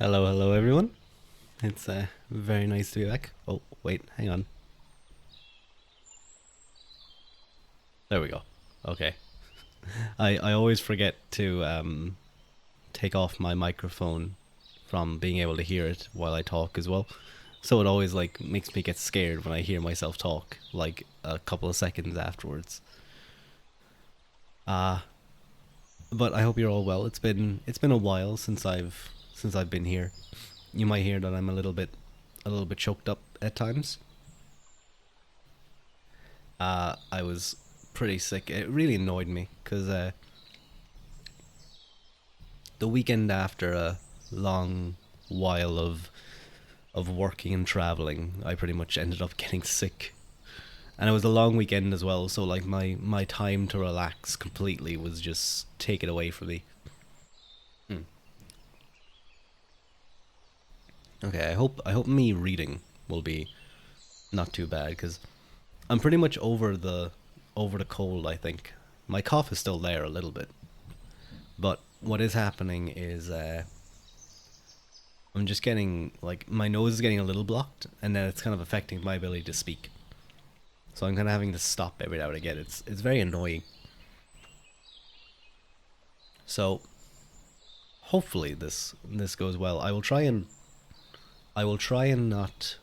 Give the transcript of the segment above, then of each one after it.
Hello, hello, everyone. It's very nice to be back. Oh, wait, hang on. There we go. Okay. I always forget to take off my microphone from being able to hear it while I talk as well. So it always like makes me get scared when I hear myself talk, like a couple of seconds afterwards. Uh but I hope you're all well. It's been a while since I've been here. You might hear that I'm a little bit choked up at times. I was pretty sick. It really annoyed me because the weekend after a long while of working and traveling, I pretty much ended up getting sick. And it was a long weekend as well, so like my time to relax completely was just taken away from me. Hmm. Okay, I hope me reading will be not too bad because I'm pretty much over the cold. I think my cough is still there a little bit, but what is happening is I'm just getting like my nose is getting a little blocked, and then it's kind of affecting my ability to speak. So I'm kind of having to stop every now and again. It's very annoying. So hopefully this goes well. I will try and not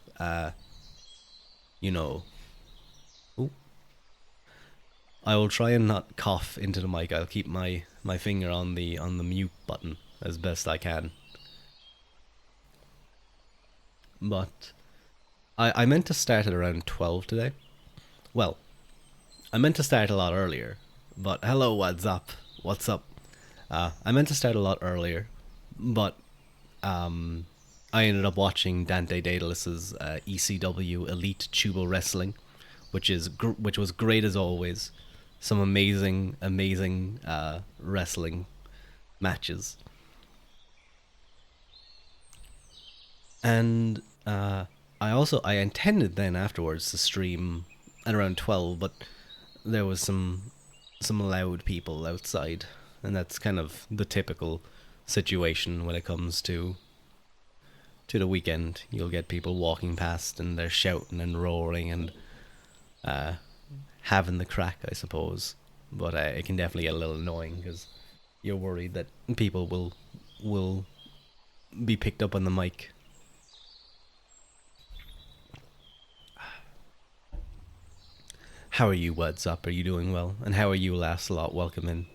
you know ooh, I will try and not cough into the mic. I'll keep my finger on the mute button as best I can. But I meant to start at around 12 today. Well, I meant to start a lot earlier. But hello, what's up? What's up? I meant to start a lot earlier, but I ended up watching Dante Daedalus' ECW Elite Tubo Wrestling, which was great as always. Some amazing wrestling matches, and I intended then afterwards to stream at around 12, but there was some loud people outside, and that's kind of the typical situation when it comes to the weekend. You'll get people walking past and they're shouting and roaring and uh, having the crack, I suppose. But it can definitely get a little annoying because you're worried that people will be picked up on the mic. How are you, What's up? Are you doing well? And how are you, Last Lot? Welcome in.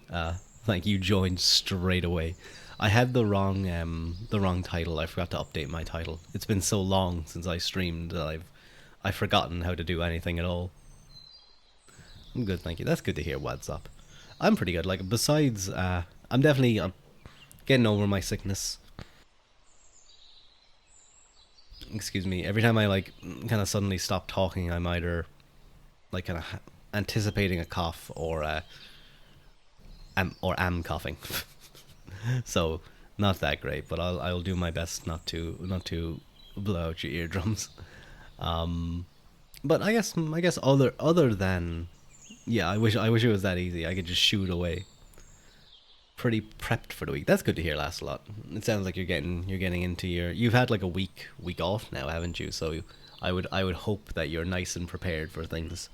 Thank you. Joined straight away. I had the wrong title. I forgot to update my title. It's been so long since I streamed that I've forgotten how to do anything at all. I'm good, thank you. That's good to hear. What's up? I'm pretty good. Like besides, I'm definitely getting over my sickness. Excuse me. Every time I like kind of suddenly stop talking, I'm either like kind of anticipating a cough or am coughing. So not that great, but I'll do my best not to blow out your eardrums. Um, but I guess other than yeah, I wish it was that easy. I could just shoot away. Pretty prepped for the week. That's good to hear. Last a lot. It sounds like you're getting into you've had like a week off now, haven't you? So I would hope that you're nice and prepared for things.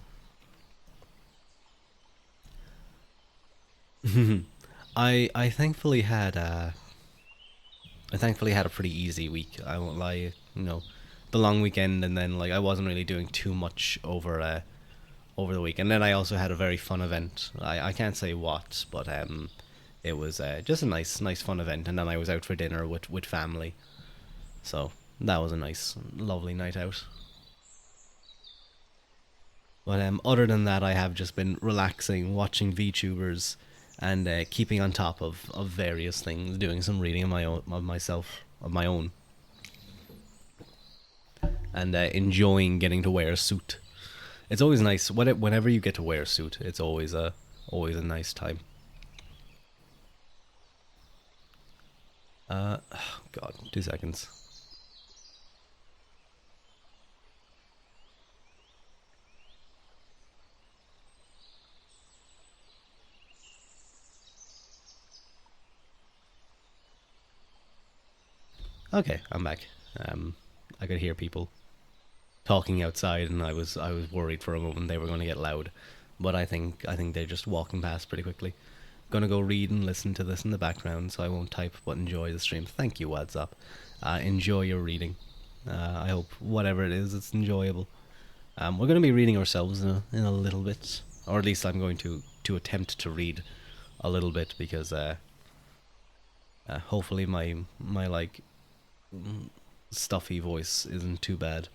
I thankfully had a pretty easy week. I won't lie. The long weekend, and then like I wasn't really doing too much over the week. And then I also had a very fun event. I can't say what, but it was just a nice fun event. And then I was out for dinner with family, so that was a nice, lovely night out. But other than that, I have just been relaxing, watching VTubers, and keeping on top of various things, doing some reading of my own of myself of my own, and enjoying getting to wear a suit. It's always nice whenever you get to wear a suit. It's always a nice time. God, 2 seconds. Okay, I'm back. Um, I could hear people talking outside, and I was worried for a moment they were going to get loud, but I think they're just walking past pretty quickly. Gonna go read and listen to this in the background, so I won't type but enjoy the stream. Thank you, WhatsApp. Enjoy your reading. I hope whatever it is, it's enjoyable. We're going to be reading ourselves in a little bit, or at least I'm going to attempt to read a little bit because hopefully my like stuffy voice isn't too bad.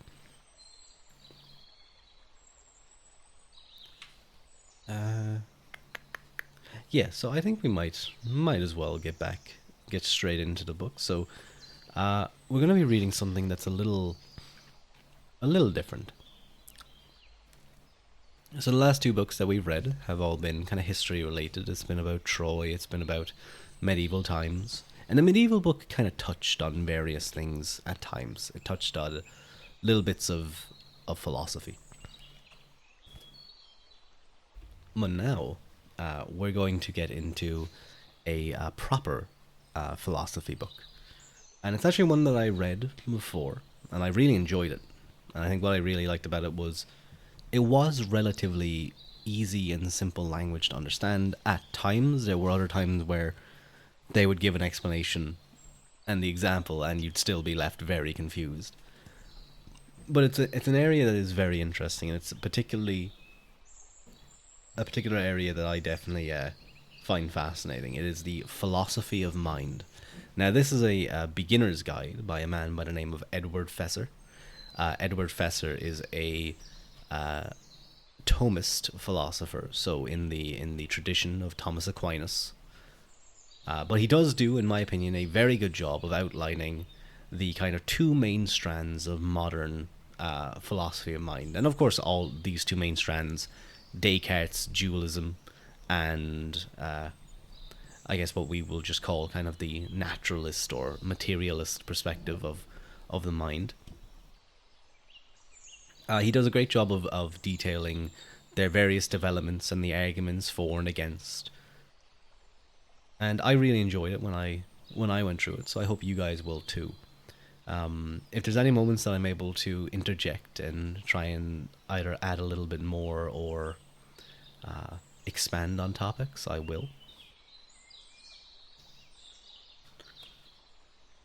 Uh, yeah, so I think we might as well get straight into the book. So we're going to be reading something that's a little different. So the last two books that we've read have all been kind of history related. It's been about Troy, it's been about medieval times. And the medieval book kind of touched on various things at times. It touched on little bits of philosophy. But now we're going to get into a proper philosophy book. And it's actually one that I read before, and I really enjoyed it. And I think what I really liked about it was it was relatively easy and simple language to understand. At times, there were other times where they would give an explanation and the example, and you'd still be left very confused. But it's an area that is very interesting, and it's particularly a particular area that I definitely find fascinating. It is the philosophy of mind. Now, this is a beginner's guide by a man by the name of Edward Fesser. Edward Fesser is a uh, Thomist philosopher, so in the tradition of Thomas Aquinas. But he does do, in my opinion, a very good job of outlining the kind of two main strands of modern philosophy of mind. And of course, all these two main strands, Descartes' dualism and I guess what we will just call kind of the naturalist or materialist perspective of the mind. He does a great job of detailing their various developments and the arguments for and against. And I really enjoyed it when I went through it, so I hope you guys will too. If there's any moments that I'm able to interject and try and either add a little bit more or expand on topics, I will.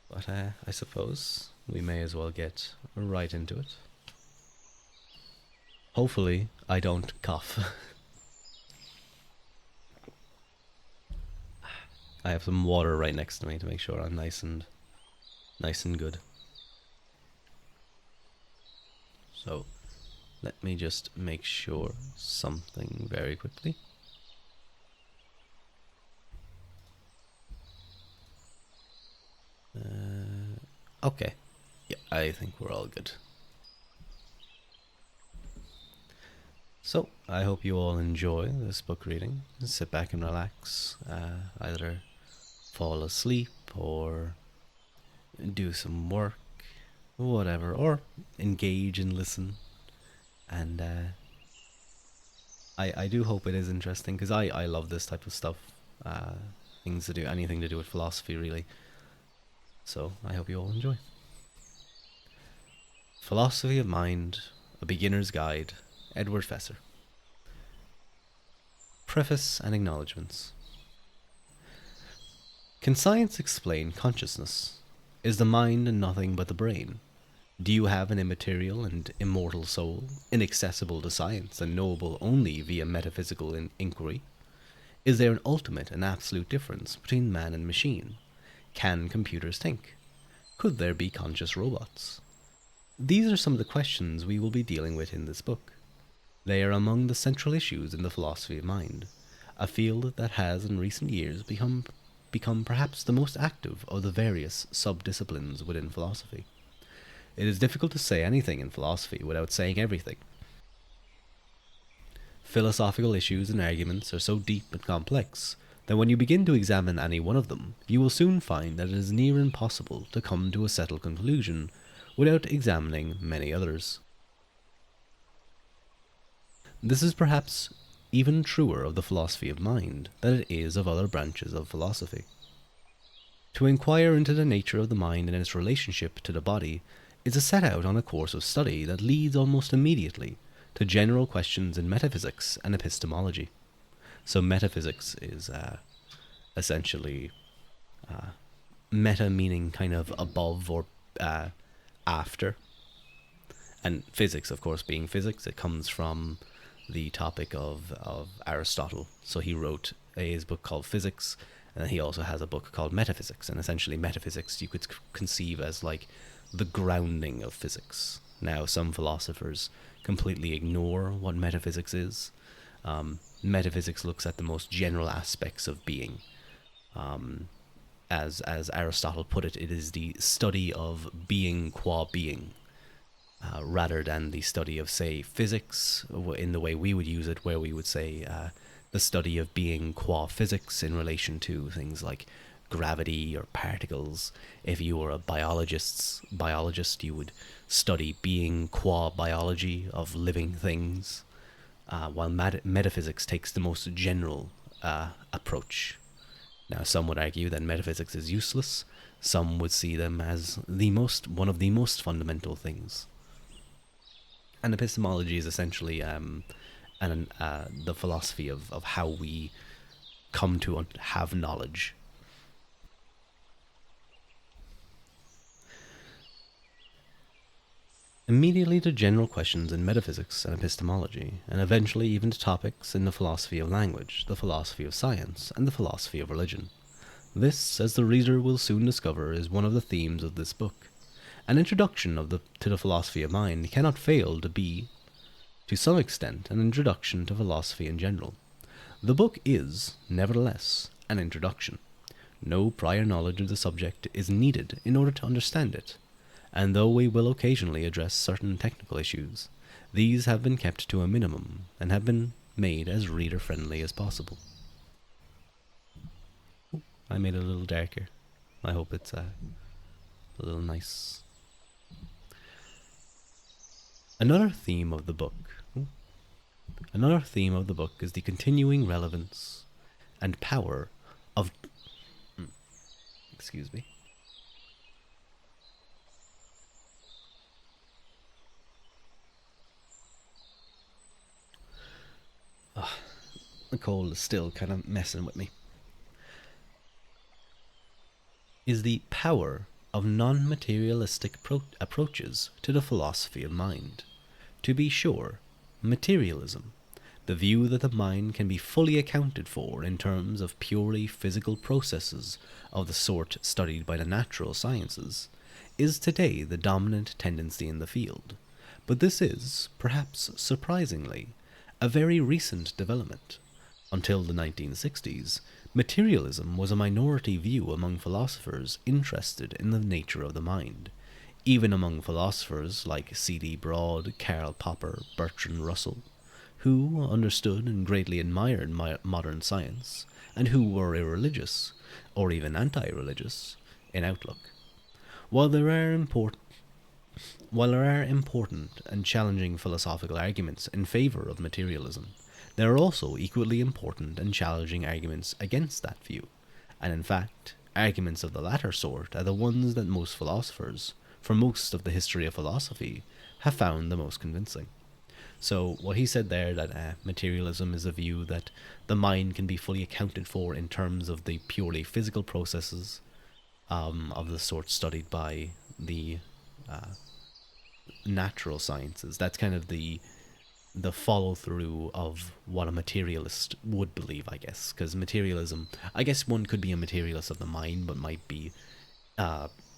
But I suppose we may as well get right into it. Hopefully, I don't cough. I have some water right next to me to make sure I'm nice and good. So, let me just make sure something very quickly. Okay. Yeah, I think we're all good. So, I hope you all enjoy this book reading. Sit back and relax. Either fall asleep or do some work, whatever, or engage and listen. And I do hope it is interesting because I love this type of stuff. Things to do, anything to do with philosophy, really. So I hope you all enjoy. Philosophy of Mind, A Beginner's Guide, Edward Fesser. Preface and Acknowledgements. Can science explain consciousness? Is the mind nothing but the brain? Do you have an immaterial and immortal soul, inaccessible to science and knowable only via metaphysical inquiry? Is there an ultimate and absolute difference between man and machine? Can computers think? Could there be conscious robots? These are some of the questions we will be dealing with in this book. They are among the central issues in the philosophy of mind, a field that has in recent years become perhaps the most active of the various sub-disciplines within philosophy. It is difficult to say anything in philosophy without saying everything. Philosophical issues and arguments are so deep and complex that when you begin to examine any one of them, you will soon find that it is near impossible to come to a settled conclusion without examining many others. This is perhaps even truer of the philosophy of mind than it is of other branches of philosophy. To inquire into the nature of the mind and its relationship to the body is a set out on a course of study that leads almost immediately to general questions in metaphysics and epistemology. So metaphysics is essentially meta, meaning kind of above or after, and physics, of course, being physics. It comes from the topic of Aristotle. So he wrote his book called Physics, and then he also has a book called Metaphysics. And essentially, metaphysics you could conceive as like the grounding of physics. Now, some philosophers completely ignore what metaphysics is. Metaphysics looks at the most general aspects of being. As Aristotle put it, it is the study of being qua being, rather than the study of, say, physics in the way we would use it, where we would say the study of being qua physics in relation to things like gravity or particles. If you were a biologist, you would study being qua biology of living things, while metaphysics takes the most general approach. Now, some would argue that metaphysics is useless. Some would see them as one of the most fundamental things. And epistemology is essentially the philosophy of how we come to have knowledge. Immediately to general questions in metaphysics and epistemology, and eventually even to topics in the philosophy of language, the philosophy of science, and the philosophy of religion. This, as the reader will soon discover, is one of the themes of this book. An introduction to the philosophy of mind cannot fail to be, to some extent, an introduction to philosophy in general. The book is, nevertheless, an introduction. No prior knowledge of the subject is needed in order to understand it, and though we will occasionally address certain technical issues, these have been kept to a minimum and have been made as reader-friendly as possible. I made it a little darker. I hope it's a little nice. Another theme of the book is the continuing relevance and power of... Excuse me. The cold is still kind of messing with me. Is the power of non-materialistic approaches to the philosophy of mind. To be sure, materialism, the view that the mind can be fully accounted for in terms of purely physical processes of the sort studied by the natural sciences, is today the dominant tendency in the field. But this is, perhaps surprisingly, a very recent development. Until the 1960s, materialism was a minority view among philosophers interested in the nature of the mind. Even among philosophers like C.D. Broad, Karl Popper, Bertrand Russell, who understood and greatly admired modern science, and who were irreligious, or even anti-religious, in outlook. While there are important and challenging philosophical arguments in favour of materialism, there are also equally important and challenging arguments against that view, and in fact, arguments of the latter sort are the ones that most philosophers, for most of the history of philosophy, have found the most convincing. So what he said there, that materialism is a view that the mind can be fully accounted for in terms of the purely physical processes of the sort studied by the natural sciences. That's kind of the follow-through of what a materialist would believe, I guess. Because materialism, I guess one could be a materialist of the mind, but might be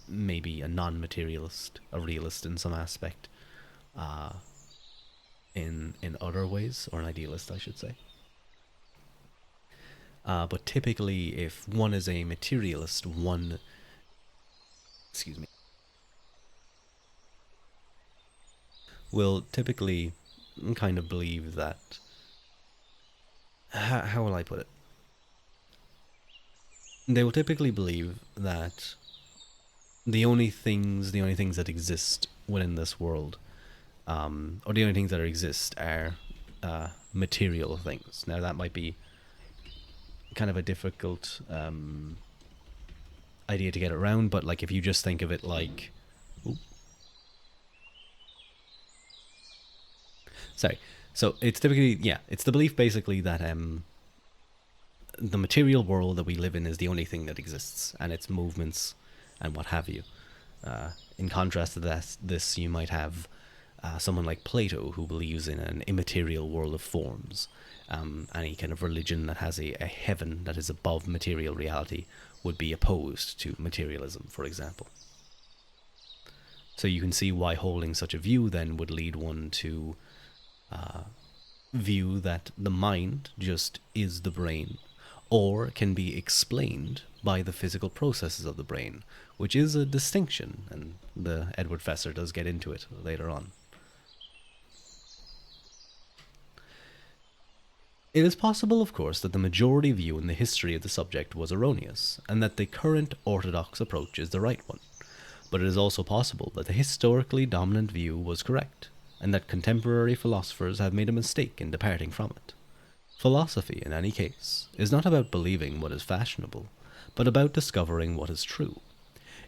maybe a non-materialist, a realist in some aspect, in other ways, or an idealist, I should say. But typically, if one is a materialist, will typically kind of believe that... How will I put it? They will typically believe that the only things that exist within this world, or the only things that exist are material things. Now that might be kind of a difficult idea to get around, but like if you just think of it like, oop, sorry. So it's typically, yeah, it's the belief basically that the material world that we live in is the only thing that exists, and its movements and what have you. In contrast to this, you might have someone like Plato who believes in an immaterial world of forms. Any kind of religion that has a heaven that is above material reality would be opposed to materialism, for example. So you can see why holding such a view then would lead one to view that the mind just is the brain, or can be explained by the physical processes of the brain, which is a distinction, and the Edward Fesser does get into it later on. It is possible, of course, that the majority view in the history of the subject was erroneous, and that the current orthodox approach is the right one. But it is also possible that the historically dominant view was correct, and that contemporary philosophers have made a mistake in departing from it. Philosophy, in any case, is not about believing what is fashionable, but about discovering what is true.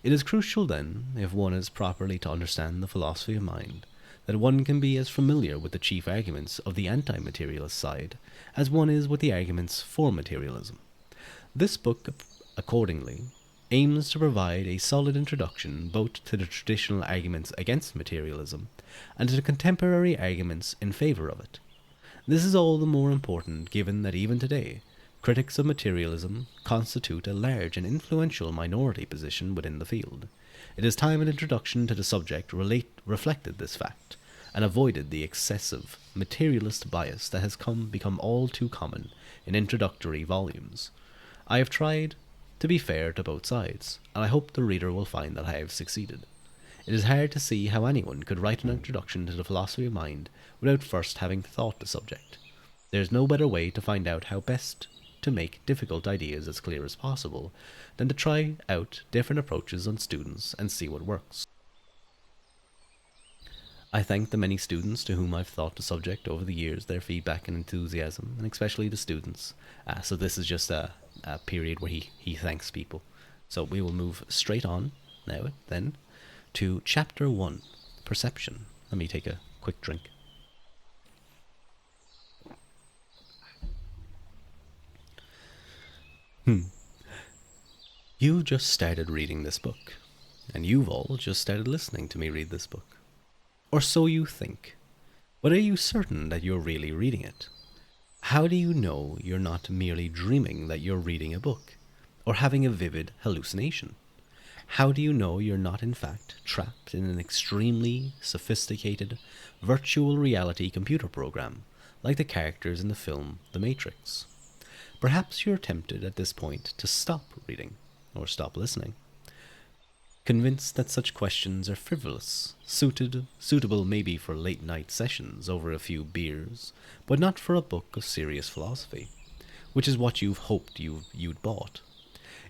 It is crucial, then, if one is properly to understand the philosophy of mind, that one can be as familiar with the chief arguments of the anti-materialist side as one is with the arguments for materialism. This book, accordingly, aims to provide a solid introduction both to the traditional arguments against materialism and to the contemporary arguments in favor of it. This is all the more important given that even today, critics of materialism constitute a large and influential minority position within the field. It is time an introduction to the subject reflected this fact, and avoided the excessive materialist bias that has become all too common in introductory volumes. I have tried to be fair to both sides, and I hope the reader will find that I have succeeded. It is hard to see how anyone could write an introduction to the philosophy of mind without first having thought the subject. There is no better way to find out how best to make difficult ideas as clear as possible than to try out different approaches on students and see what works. I thank the many students to whom I've taught the subject over the years, their feedback and enthusiasm, and especially the students. So this is just a period where he thanks people. So we will move straight on now then to Chapter 1, Perception. Let me take a quick drink. You just started reading this book, and you've all just started listening to me read this book. Or so you think. But are you certain that you're really reading it? How do you know you're not merely dreaming that you're reading a book, or having a vivid hallucination? How do you know you're not in fact trapped in an extremely sophisticated virtual reality computer program, like the characters in the film The Matrix? Perhaps you're tempted at this point to stop reading, or stop listening, convinced that such questions are frivolous, suitable maybe for late-night sessions over a few beers, but not for a book of serious philosophy, which is what you've hoped you'd bought.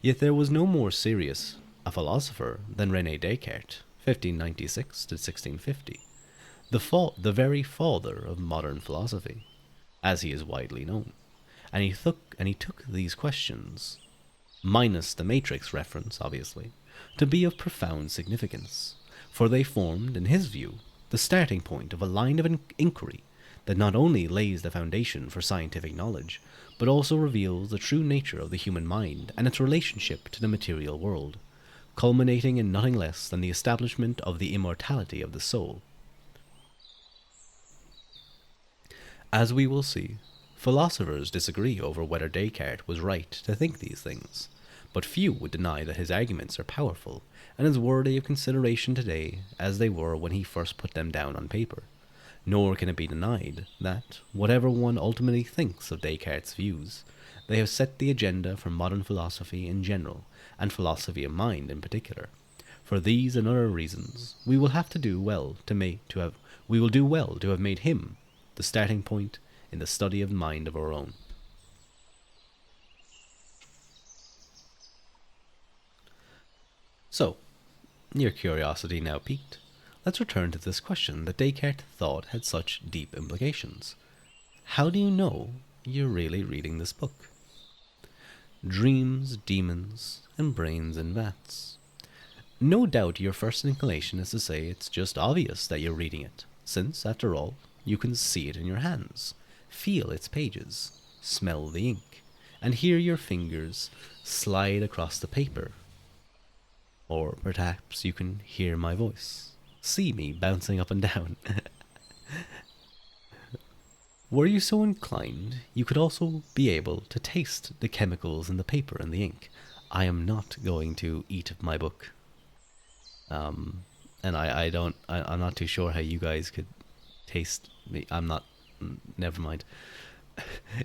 Yet there was no more serious a philosopher than René Descartes, 1596 to 1650, the very father of modern philosophy, as he is widely known. And he took these questions, minus the Matrix reference, obviously, to be of profound significance, for they formed, in his view, the starting point of a line of inquiry that not only lays the foundation for scientific knowledge, but also reveals the true nature of the human mind and its relationship to the material world, culminating in nothing less than the establishment of the immortality of the soul. As we will see, philosophers disagree over whether Descartes was right to think these things, but few would deny that his arguments are powerful and as worthy of consideration today as they were when he first put them down on paper. Nor can it be denied that, whatever one ultimately thinks of Descartes' views, they have set the agenda for modern philosophy in general, and philosophy of mind in particular. For these and other reasons, we will do well to have made him the starting point in the study of mind of our own. So, your curiosity now piqued, let's return to this question that Descartes thought had such deep implications. How do you know you're really reading this book? Dreams, demons, and brains in vats. No doubt your first inclination is to say it's just obvious that you're reading it, since, after all, you can see it in your hands, feel its pages, smell the ink, and hear your fingers slide across the paper. Or perhaps you can hear my voice, see me bouncing up and down. Were you so inclined, you could also be able to taste the chemicals in the paper and the ink. I am not going to eat my book. And I'm not too sure how you guys could taste me. I'm not, never mind.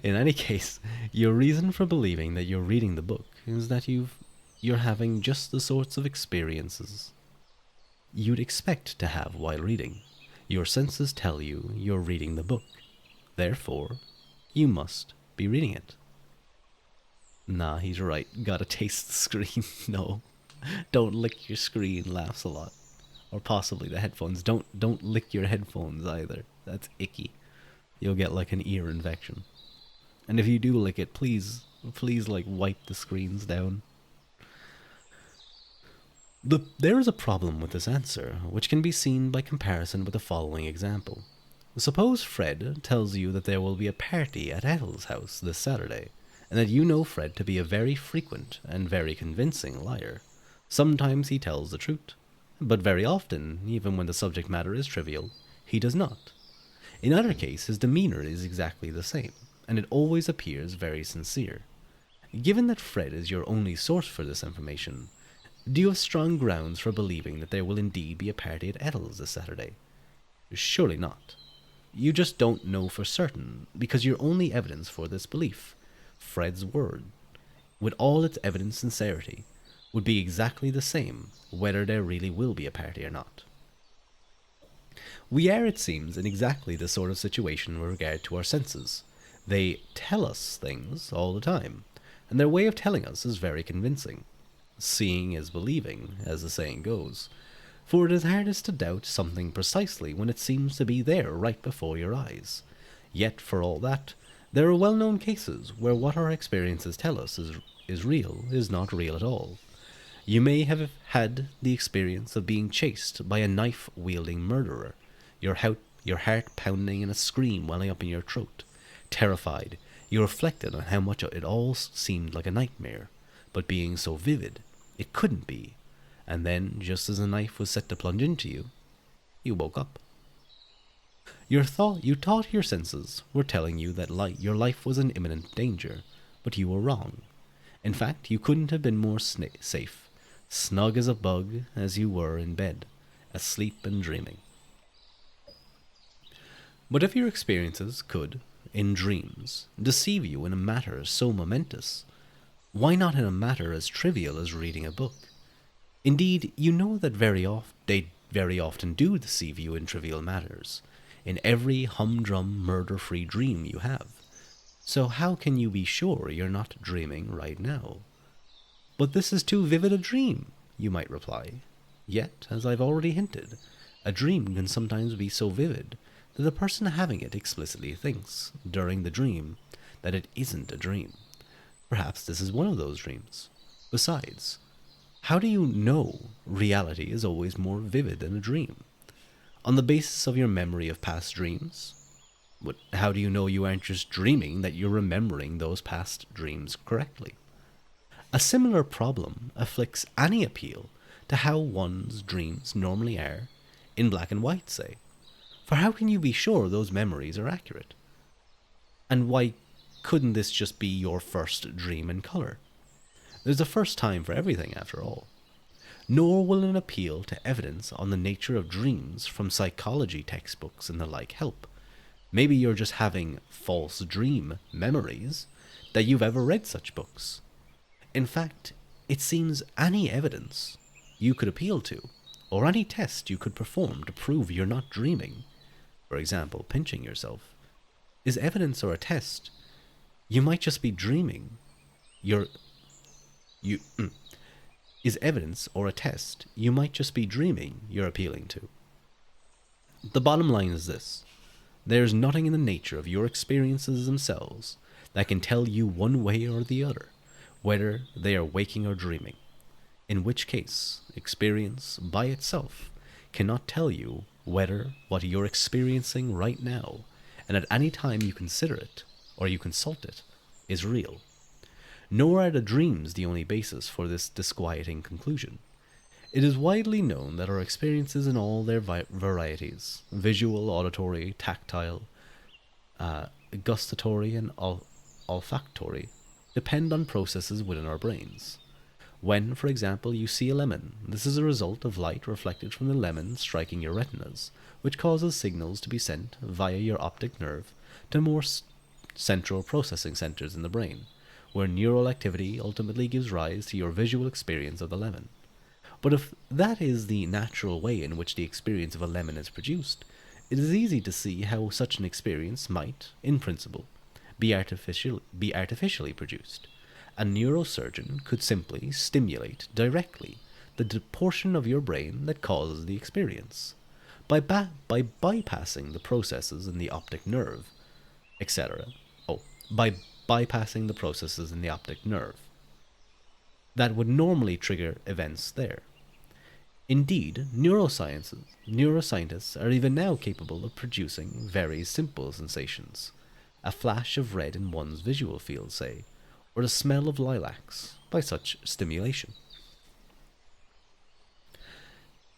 In any case, your reason for believing that you're reading the book is that you're having just the sorts of experiences you'd expect to have while reading. Your senses tell you you're reading the book. Therefore, you must be reading it. Nah, he's right. Gotta taste the screen. No. Don't lick your screen, laughs a lot. Or possibly the headphones. Don't lick your headphones either. That's icky. You'll get like an ear infection. And if you do lick it, please like wipe the screens down. There is a problem with this answer, which can be seen by comparison with the following example. Suppose Fred tells you that there will be a party at Ethel's house this Saturday, and that you know Fred to be a very frequent and very convincing liar. Sometimes he tells the truth, but very often, even when the subject matter is trivial, he does not. In either case, his demeanor is exactly the same, and it always appears very sincere. Given that Fred is your only source for this information, do you have strong grounds for believing that there will indeed be a party at Ethel's this Saturday? Surely not. You just don't know for certain, because your only evidence for this belief, Fred's word, with all its evident sincerity, would be exactly the same whether there really will be a party or not. We are, it seems, in exactly the sort of situation with regard to our senses. They tell us things all the time, and their way of telling us is very convincing. Seeing is believing, as the saying goes, for it is hardest to doubt something precisely when it seems to be there right before your eyes. Yet, for all that, there are well-known cases where what our experiences tell us is real is not real at all. You may have had the experience of being chased by a knife-wielding murderer, your heart pounding and a scream welling up in your throat. Terrified, you reflected on how much it all seemed like a nightmare, but being so vivid, it couldn't be. And then, just as the knife was set to plunge into you, you woke up. You thought your senses were telling you that your life was in imminent danger, but you were wrong. In fact, you couldn't have been more safe, snug as a bug as you were in bed, asleep and dreaming. But if your experiences could, in dreams, deceive you in a matter so momentous, why not in a matter as trivial as reading a book? Indeed, you know that they very often do deceive you in trivial matters, in every humdrum, murder-free dream you have. So how can you be sure you're not dreaming right now? But this is too vivid a dream, you might reply. Yet, as I've already hinted, a dream can sometimes be so vivid that the person having it explicitly thinks, during the dream, that it isn't a dream. Perhaps this is one of those dreams. Besides, how do you know reality is always more vivid than a dream? On the basis of your memory of past dreams? But how do you know you aren't just dreaming, that you're remembering those past dreams correctly? A similar problem afflicts any appeal to how one's dreams normally are, in black and white, say. For how can you be sure those memories are accurate? And why couldn't this just be your first dream in color? There's a first time for everything, after all. Nor will an appeal to evidence on the nature of dreams from psychology textbooks and the like help. Maybe you're just having false dream memories that you've ever read such books. In fact, it seems any evidence you could appeal to, or any test you could perform to prove you're not dreaming, for example, pinching yourself, is evidence or a test. You might just be dreaming. Is evidence or a test you might just be dreaming you're appealing to. The bottom line is this. There's nothing in the nature of your experiences themselves that can tell you one way or the other whether they are waking or dreaming, in which case experience by itself cannot tell you whether what you're experiencing right now and at any time you consider it or you consult it is real. Nor are the dreams the only basis for this disquieting conclusion. It is widely known that our experiences in all their varieties, visual, auditory, tactile, gustatory, and olfactory, depend on processes within our brains. When, for example, you see a lemon, this is a result of light reflected from the lemon striking your retinas, which causes signals to be sent via your optic nerve to more central processing centers in the brain, where neural activity ultimately gives rise to your visual experience of the lemon. But if that is the natural way in which the experience of a lemon is produced, it is easy to see how such an experience might, in principle, be artificially produced. A neurosurgeon could simply stimulate directly the portion of your brain that causes the experience. By bypassing the processes in the optic nerve, etc. By bypassing the processes in the optic nerve that would normally trigger events there. Indeed, neuroscientists are even now capable of producing very simple sensations. A flash of red in one's visual field, say, or the smell of lilacs, by such stimulation.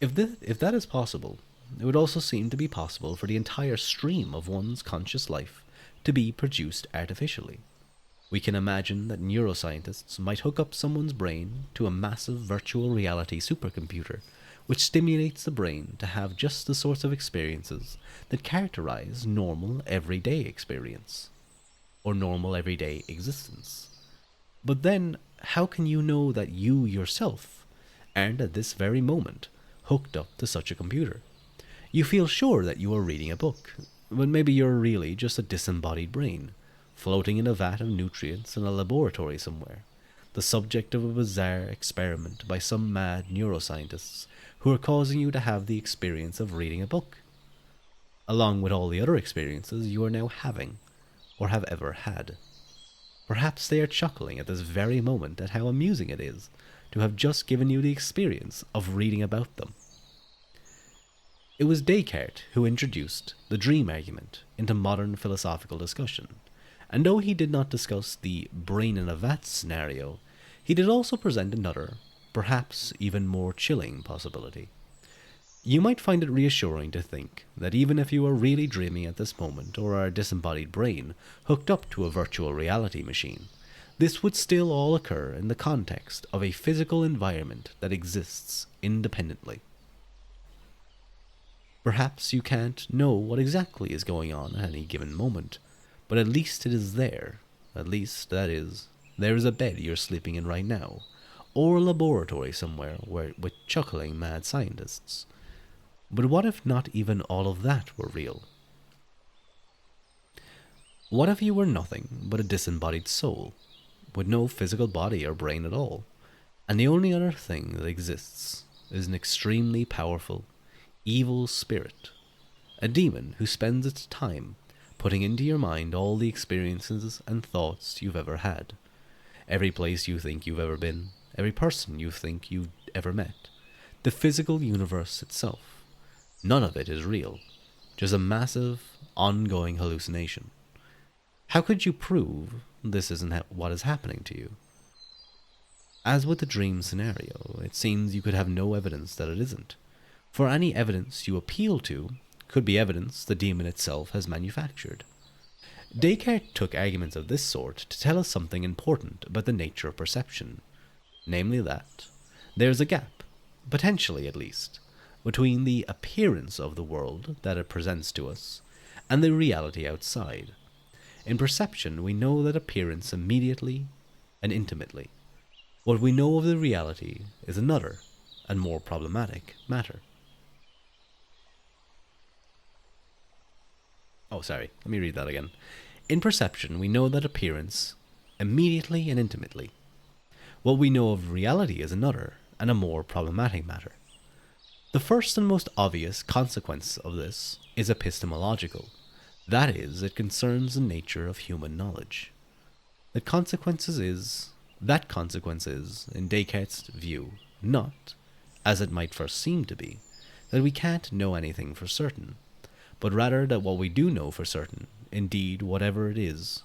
If that is possible, it would also seem to be possible for the entire stream of one's conscious life to be produced artificially. We can imagine that neuroscientists might hook up someone's brain to a massive virtual reality supercomputer, which stimulates the brain to have just the sorts of experiences that characterize normal everyday experience, or normal everyday existence. But then, how can you know that you yourself aren't at this very moment hooked up to such a computer? You feel sure that you are reading a book, but maybe you're really just a disembodied brain, floating in a vat of nutrients in a laboratory somewhere, the subject of a bizarre experiment by some mad neuroscientists who are causing you to have the experience of reading a book, along with all the other experiences you are now having, or have ever had. Perhaps they are chuckling at this very moment at how amusing it is to have just given you the experience of reading about them. It was Descartes who introduced the dream argument into modern philosophical discussion, and though he did not discuss the brain in a vat scenario, he did also present another, perhaps even more chilling possibility. You might find it reassuring to think that even if you are really dreaming at this moment or are a disembodied brain hooked up to a virtual reality machine, this would still all occur in the context of a physical environment that exists independently. Perhaps you can't know what exactly is going on at any given moment, but at least it is there. At least, that is, there is a bed you're sleeping in right now, or a laboratory somewhere with chuckling mad scientists. But what if not even all of that were real? What if you were nothing but a disembodied soul, with no physical body or brain at all, and the only other thing that exists is an extremely powerful, evil spirit, a demon who spends its time putting into your mind all the experiences and thoughts you've ever had, every place you think you've ever been, every person you think you've ever met, the physical universe itself. None of it is real, just a massive, ongoing hallucination. How could you prove this isn't what is happening to you? As with the dream scenario, it seems you could have no evidence that it isn't, for any evidence you appeal to could be evidence the demon itself has manufactured. Descartes took arguments of this sort to tell us something important about the nature of perception, namely that there's a gap, potentially at least, between the appearance of the world that it presents to us and the reality outside. In perception, we know that appearance immediately and intimately. What we know of the reality is another and more problematic matter. Let me read that again. In perception, we know that appearance immediately and intimately. What we know of reality is another and a more problematic matter. The first and most obvious consequence of this is epistemological. That is, it concerns the nature of human knowledge. The consequence is That consequence is, in Descartes' view, not, as it might first seem to be, that we can't know anything for certain, but rather that what we do know for certain, indeed whatever it is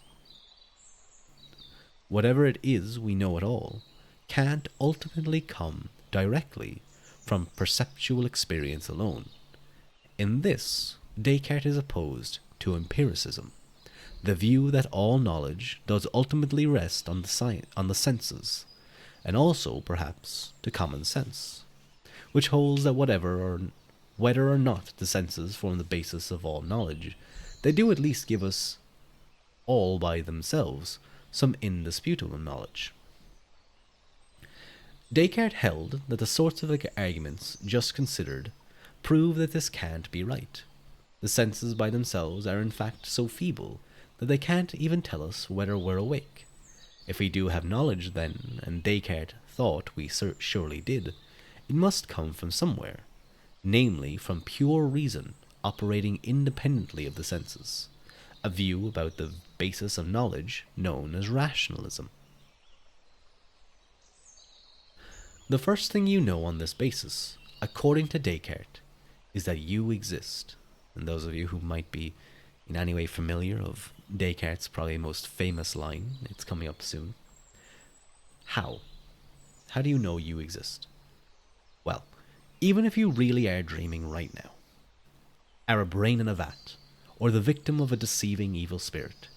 we know at all, can't ultimately come directly from perceptual experience alone. In this, Descartes is opposed to empiricism, the view that all knowledge does ultimately rest on the senses, and also, perhaps, to common sense, which holds that whether or not the senses form the basis of all knowledge, they do at least give us, all by themselves, some indisputable knowledge. Descartes held that the sorts of arguments just considered prove that this can't be right. The senses by themselves are in fact so feeble that they can't even tell us whether we're awake. If we do have knowledge then, and Descartes thought we surely did, it must come from somewhere, namely from pure reason operating independently of the senses, a view about the basis of knowledge known as rationalism. The first thing you know on this basis, according to Descartes, is that you exist. And those of you who might be in any way familiar of Descartes' probably most famous line, it's coming up soon. How? How do you know you exist? Well, even if you really are dreaming right now, are a brain in a vat, or the victim of a deceiving evil spirit,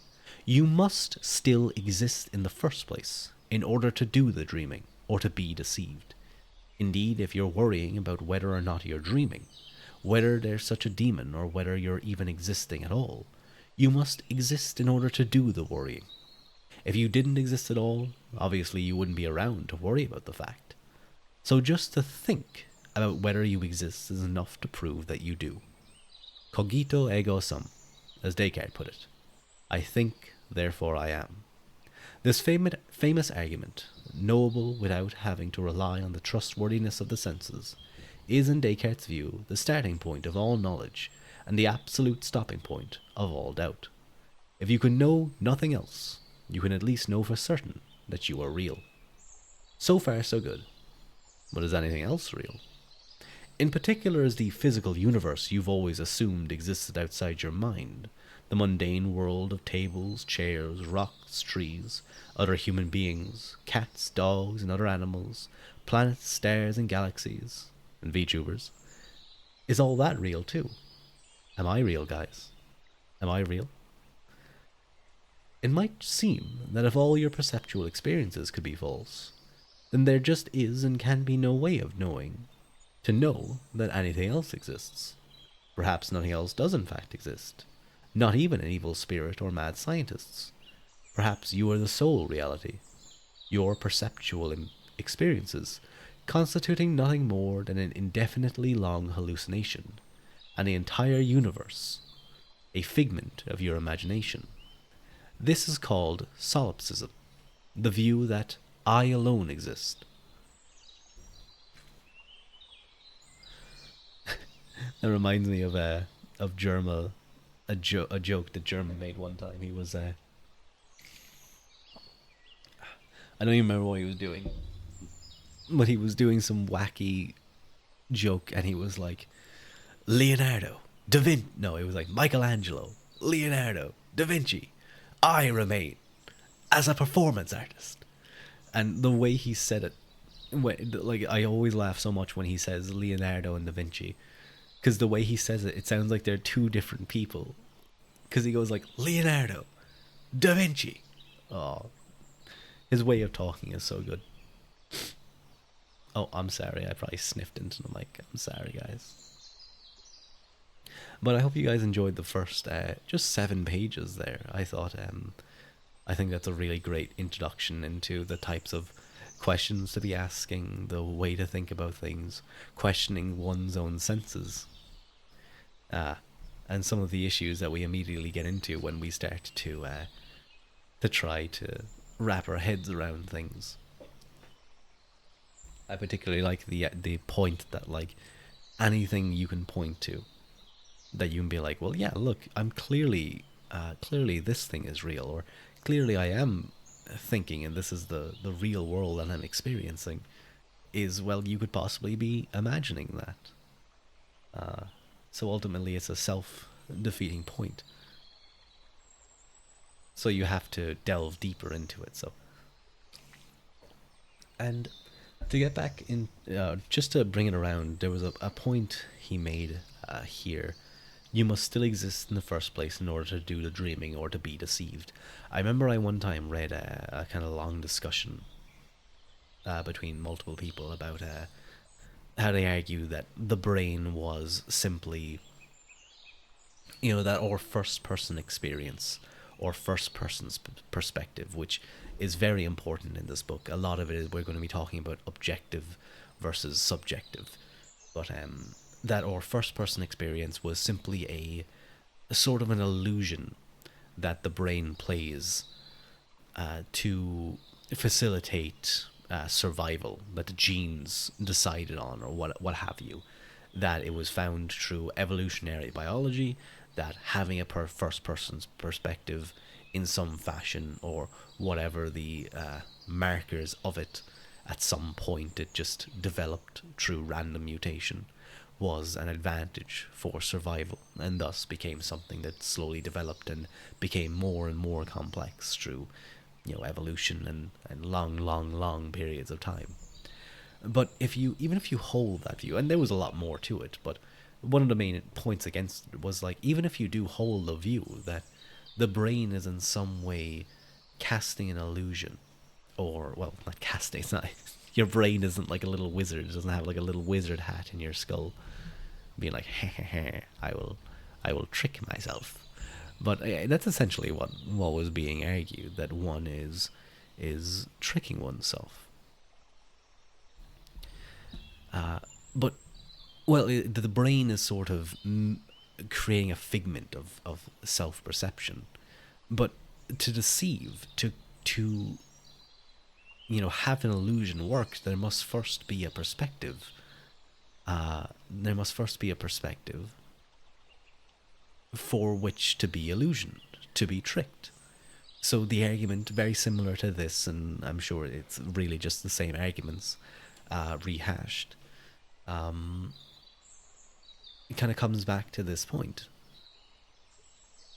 you must still exist in the first place in order to do the dreaming, or to be deceived. Indeed, if you're worrying about whether or not you're dreaming, whether there's such a demon, or whether you're even existing at all, you must exist in order to do the worrying. If you didn't exist at all, obviously you wouldn't be around to worry about the fact. So just to think about whether you exist is enough to prove that you do. Cogito ergo sum, as Descartes put it. I think, therefore I am. This famous argument, knowable without having to rely on the trustworthiness of the senses, is in Descartes' view the starting point of all knowledge and the absolute stopping point of all doubt. If you can know nothing else, you can at least know for certain that you are real. So far, so good. But is anything else real? In particular, is the physical universe you've always assumed existed outside your mind, the mundane world of tables, chairs, rocks, trees, other human beings, cats, dogs, and other animals, planets, stars, and galaxies, and VTubers. Is all that real too? Am I real, guys? Am I real? It might seem that if all your perceptual experiences could be false, then there just is and can be no way of knowing, to know that anything else exists. Perhaps nothing else does in fact exist. Not even an evil spirit or mad scientists. Perhaps you are the sole reality. Your perceptual experiences constituting nothing more than an indefinitely long hallucination, and the entire universe a figment of your imagination. This is called solipsism, the view that I alone exist. That reminds me of Germa, a joke that Germa made one time. He was I don't even remember what he was doing, but he was doing some wacky joke, and he was like, Leonardo, Da Vinci. No, it was like Michelangelo, Leonardo, Da Vinci. I remain as a performance artist. And the way he said it, like, I always laugh so much when he says Leonardo and Da Vinci, because the way he says it, it sounds like they're two different people. Because he goes like, Leonardo, Da Vinci. Oh, his way of talking is so good. Oh, I'm sorry, I probably sniffed into the mic. I'm sorry, guys. But I hope you guys enjoyed the first just 7 pages there. I think that's a really great introduction into the types of questions to be asking, the way to think about things, questioning one's own senses, and some of the issues that we immediately get into when we start to try to wrap our heads around things. I particularly like the point that, like, anything you can point to, that you can be like, well, yeah, look, I'm clearly this thing is real, or clearly I am thinking, and this is the real world that I'm experiencing, is, well, you could possibly be imagining that. So ultimately, it's a self defeating point. So you have to delve deeper into it. So, and to get back in, just to bring it around, there was a point he made here. You must still exist in the first place in order to do the dreaming or to be deceived. I remember I one time read a kind of long discussion between multiple people about how they argue that the brain was simply, that or first person experience or first person's perspective, which is very important in this book. A lot of it is, we're going to be talking about objective versus subjective, but that or first person experience was simply a sort of an illusion that the brain plays to facilitate survival, that the genes decided on, or what have you. That it was found through evolutionary biology that having a first person's perspective in some fashion, or whatever the markers of it, at some point it just developed through random mutation, was an advantage for survival, and thus became something that slowly developed and became more and more complex through evolution and long, long, long periods of time. But even if you hold that view, and there was a lot more to it, but one of the main points against it was, like, even if you do hold the view that the brain is in some way casting an illusion, or, well, not casting, it's not, your brain isn't like a little wizard, it doesn't have like a little wizard hat in your skull being like, I will trick myself. But that's essentially what was being argued, that one is tricking oneself. But, well, the brain is sort of creating a figment of self perception. But to deceive, to have an illusion work, there must first be a perspective. There must first be a perspective for which to be illusioned, to be tricked. So the argument, very similar to this, and I'm sure it's really just the same arguments rehashed, it kind of comes back to this point.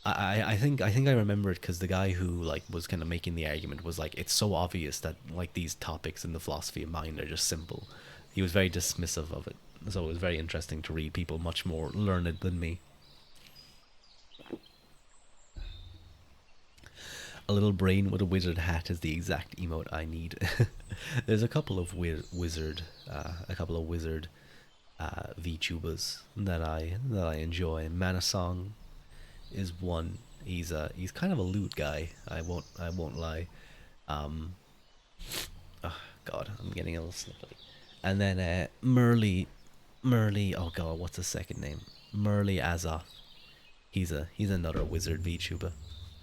I think I remember it because the guy who, like, was kind of making the argument was like, it's so obvious that, like, these topics in the philosophy of mind are just simple. He was very dismissive of it, so it was very interesting to read people much more learned than me. A little brain with a wizard hat is the exact emote I need. There's a couple of wizard VTubers that I enjoy. Manasong is one. He's kind of a lewd guy. I won't lie. Um, oh God, I'm getting a little snippy. And then Merly. Oh God, what's his second name? Merly Azoth. He's another wizard VTuber.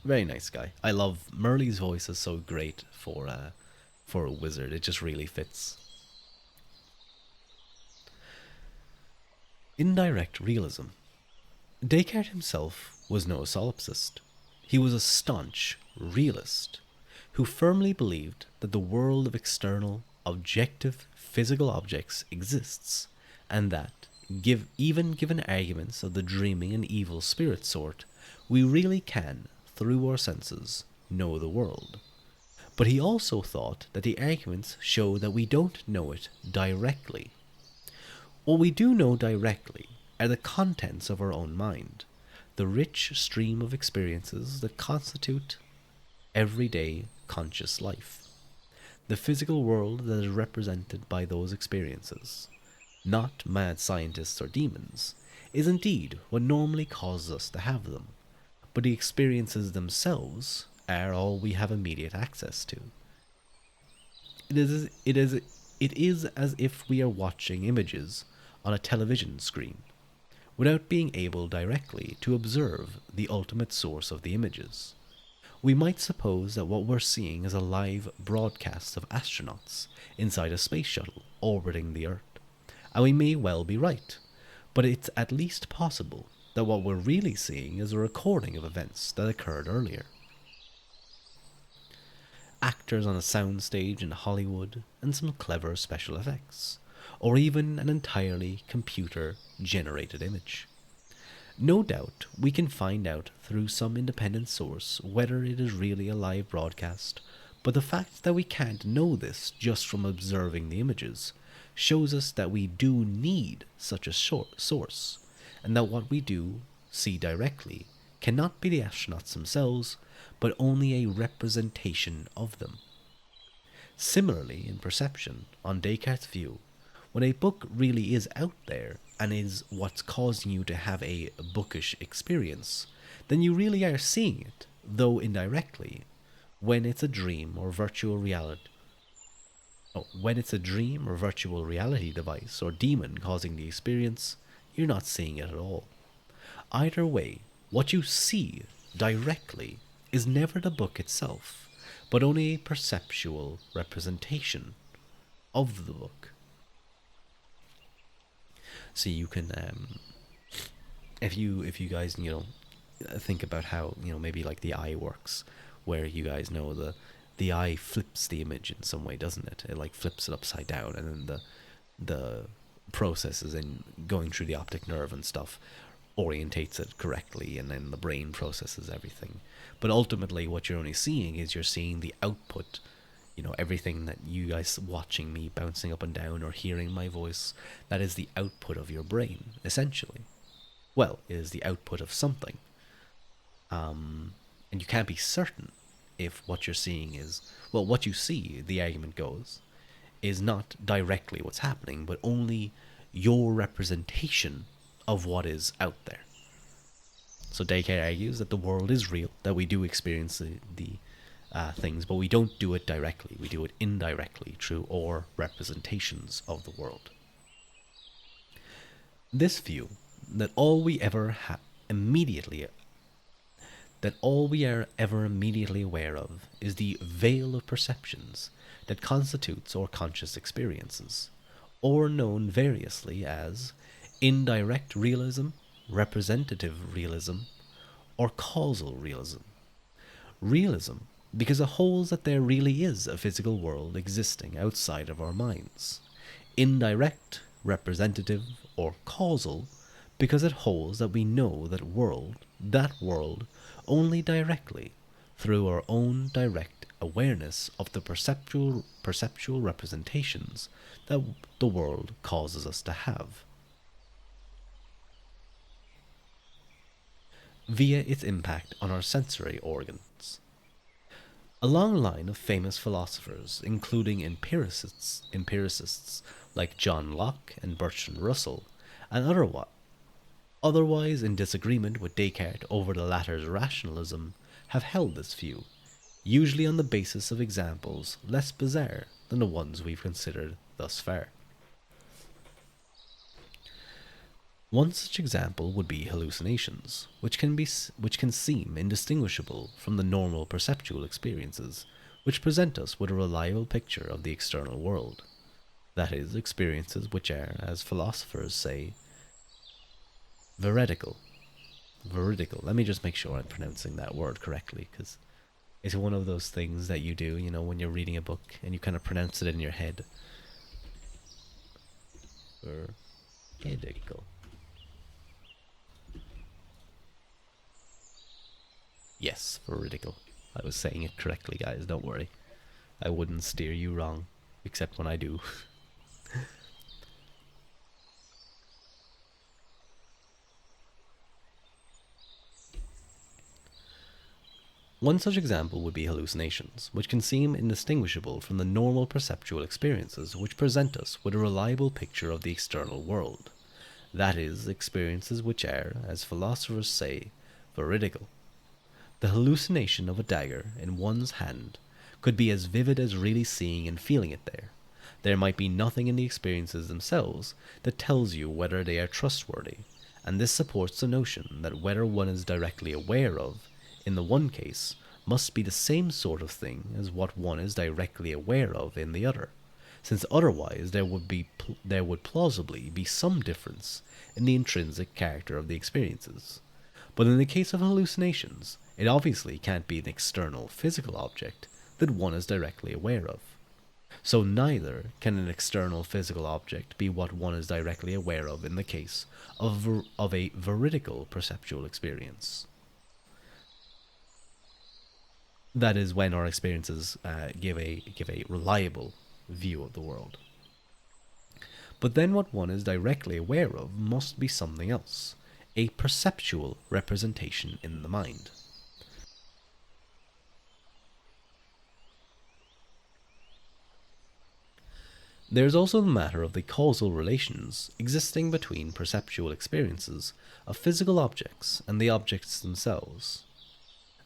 Very nice guy. I love Merly's voice, is so great for a wizard. It just really fits. Indirect realism. Descartes himself was no solipsist. He was a staunch realist who firmly believed that the world of external, objective, physical objects exists, and that, even given arguments of the dreaming and evil spirit sort, we really can, through our senses, know the world. But he also thought that the arguments show that we don't know it directly. What we do know directly are the contents of our own mind, the rich stream of experiences that constitute everyday conscious life. The physical world that is represented by those experiences, not mad scientists or demons, is indeed what normally causes us to have them, but the experiences themselves are all we have immediate access to. It is as if we are watching images on a television screen, without being able directly to observe the ultimate source of the images. We might suppose that what we're seeing is a live broadcast of astronauts inside a space shuttle orbiting the Earth. And we may well be right, but it's at least possible that what we're really seeing is a recording of events that occurred earlier. actors on a soundstage in Hollywood, and some clever special effects, or even an entirely computer generated image. No doubt we can find out through some independent source whether it is really a live broadcast, but the fact that we can't know this just from observing the images shows us that we do need such a source, and that what we do see directly cannot be the astronauts themselves, but only a representation of them. Similarly, in perception, on Descartes' view, when a book really is out there and is what's causing you to have a bookish experience, then you really are seeing it, though indirectly, when it's a dream or virtual reality. When it's a dream or virtual reality device or demon causing the experience, you're not seeing it at all. Either way, what you see directly is never the book itself, but only a perceptual representation of the book. So you can, if you guys think about how maybe like the eye works, where you guys know the eye flips the image in some way, doesn't it? It like flips it upside down, and then the processes in going through the optic nerve and stuff orientates it correctly, and then the brain processes everything. But ultimately what you're only seeing is you're seeing the output, everything that you guys watching me bouncing up and down or hearing my voice, that is the output of your brain, essentially. Well, it is the output of something. And you can't be certain if what you're seeing is, well, what you see, the argument goes, is not directly what's happening, but only your representation of what is out there. So Descartes argues that the world is real, that we do experience the things, but we don't do it directly. We do it indirectly through our representations of the world. This view, that all we are ever immediately aware of is the veil of perceptions that constitutes our conscious experiences, or known variously as indirect realism, representative realism, or causal realism. Realism, because it holds that there really is a physical world existing outside of our minds. Indirect, representative, or causal, because it holds that we know that world only directly through our own direct awareness of the perceptual representations that the world causes us to have, via its impact on our sensory organs. A long line of famous philosophers, including empiricists like John Locke and Bertrand Russell, and otherwise in disagreement with Descartes over the latter's rationalism, have held this view, usually on the basis of examples less bizarre than the ones we've considered thus far. One such example would be hallucinations, which can seem indistinguishable from the normal perceptual experiences, which present us with a reliable picture of the external world. That is, experiences which are, as philosophers say, veridical. Let me just make sure I'm pronouncing that word correctly, because it's one of those things that you do, when you're reading a book and you kind of pronounce it in your head. Veridical. Yes, veridical. I was saying it correctly, guys, don't worry. I wouldn't steer you wrong, except when I do. One such example would be hallucinations, which can seem indistinguishable from the normal perceptual experiences which present us with a reliable picture of the external world. That is, experiences which are, as philosophers say, veridical. The hallucination of a dagger in one's hand could be as vivid as really seeing and feeling it there. There might be nothing in the experiences themselves that tells you whether they are trustworthy, and this supports the notion that whether one is directly aware of, in the one case, must be the same sort of thing as what one is directly aware of in the other, since otherwise there would plausibly be some difference in the intrinsic character of the experiences. But in the case of hallucinations, it obviously can't be an external physical object, that one is directly aware of. So neither can an external physical object be what one is directly aware of in the case of a veridical perceptual experience. That is when our experiences give a reliable view of the world. But then what one is directly aware of must be something else, a perceptual representation in the mind. There is also the matter of the causal relations existing between perceptual experiences of physical objects and the objects themselves.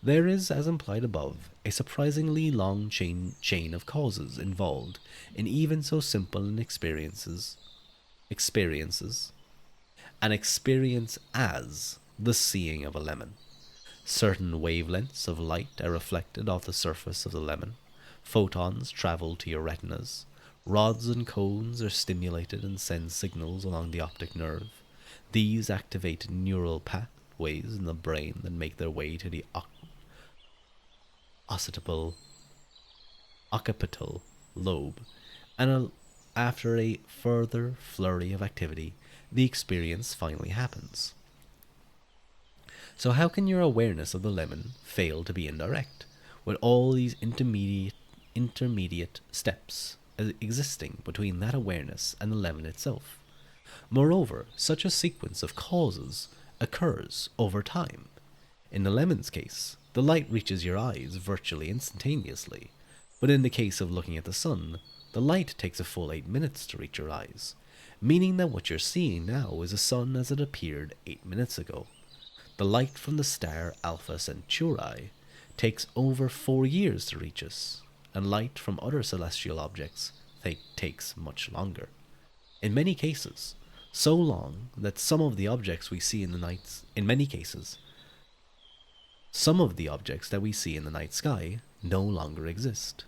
There is, as implied above, a surprisingly long chain of causes involved in even so simple an experiences, an experience as the seeing of a lemon. Certain wavelengths of light are reflected off the surface of the lemon. Photons travel to your retinas. Rods and cones are stimulated and send signals along the optic nerve. These activate neural pathways in the brain that make their way to the occipital lobe, and after a further flurry of activity, the experience finally happens. So how can your awareness of the lemon fail to be indirect, with all these intermediate steps existing between that awareness and the lemon itself? Moreover, such a sequence of causes occurs over time. In the lemon's case, the light reaches your eyes virtually instantaneously, but in the case of looking at the sun, the light takes a full 8 minutes to reach your eyes, meaning that what you're seeing now is the sun as it appeared 8 minutes ago. The light from the star Alpha Centauri takes over 4 years to reach us, and light from other celestial objects takes much longer. In many cases, so long that some of the objects we see in the night, in many cases, some of the objects that we see in the night sky no longer exist.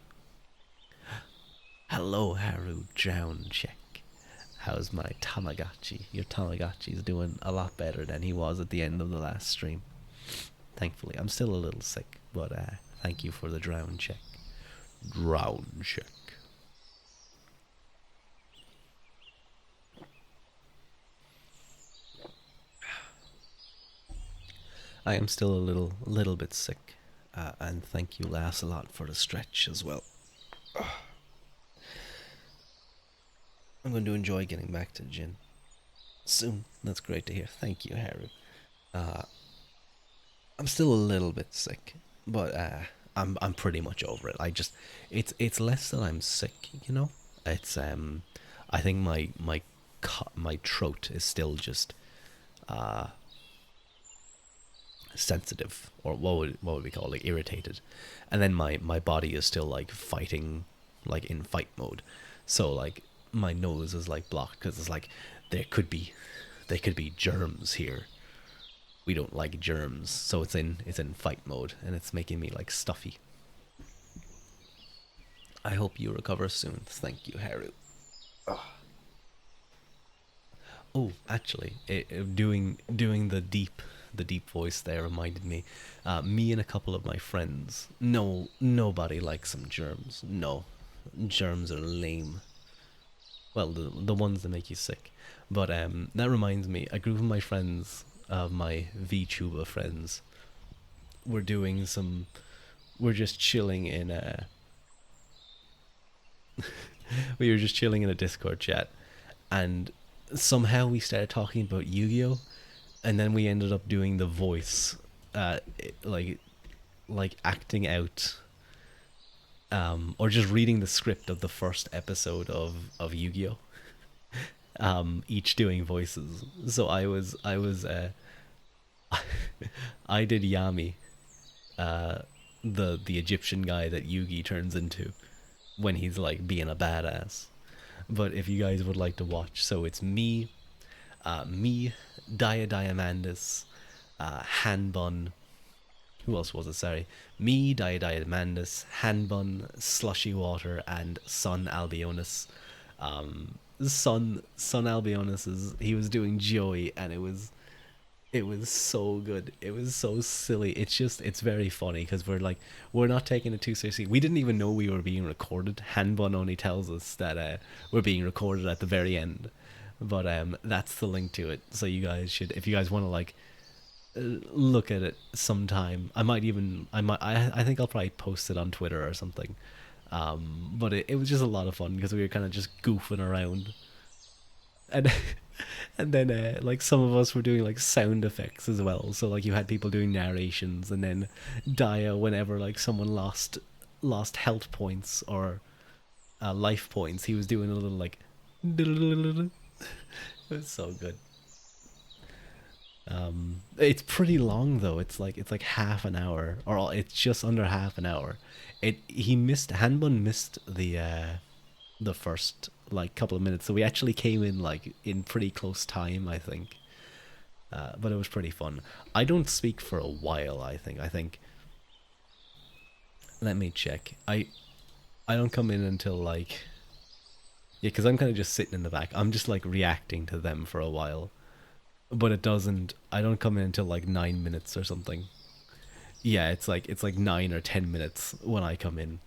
Hello, Haru Drown Check. How's my Tamagotchi? Your Tamagotchi's doing a lot better than he was at the end of the last stream. Thankfully, I'm still a little sick, but thank you for the drown check. Drown check. I am still a little bit sick, and thank you, Lass, a lot for the stretch as well. I'm going to enjoy getting back to gin soon. That's great to hear. Thank you, Haru. I'm still a little bit sick, but I'm pretty much over it. It's less that I'm sick, you know. It's I think my throat is still just sensitive, or what would we call it, irritated, and then my body is still like fighting, like in fight mode. So like my nose is like blocked because it's like there could be germs here. We don't like germs, so it's in fight mode, and it's making me like stuffy. I hope you recover soon. Thank you, Haru. Oh, actually, doing the deep voice there reminded me. Me and a couple of my friends. No, nobody likes some germs. No, germs are lame. Well, the ones that make you sick. But that reminds me, a group of my friends, my VTuber friends, were doing some. We're just chilling in a. We were just chilling in a Discord chat, and somehow we started talking about Yu-Gi-Oh, and then we ended up doing the voice, like acting out, or just reading the script of the first episode of Yu-Gi-Oh. Each doing voices. So I did Yami, the Egyptian guy that Yugi turns into when he's like being a badass. But if you guys would like to watch, so it's me, Diamandis, Hanbun. Who else was it? Sorry, me, Diamandis, Hanbun, Slushy Water, and Sun Albionus. Sun Albionus he was doing Joey, and It was so good. It was so silly. It's very funny because we're not taking it too seriously. We didn't even know we were being recorded. Hanbun only tells us that we're being recorded at the very end. But that's the link to it. So you guys should, if you guys want to look at it sometime. I think I'll probably post it on Twitter or something. But it was just a lot of fun because we were kind of just goofing around, and and then like some of us were doing like sound effects as well. So like you had people doing narrations, and then Dia, whenever like someone lost health points or life points, he was doing a little like. It was so good. It's pretty long though. It's like half an hour, or it's just under half an hour. It he missed Hanbun missed the first like couple of minutes, so we actually came in like in pretty close time, I think. But it was pretty fun. I don't speak for a while. I think. Let me check. I don't come in until like yeah, because I'm kind of just sitting in the back. I'm just like reacting to them for a while, but it doesn't. I don't come in until like 9 minutes or something. Yeah, it's like 9 or 10 minutes when I come in.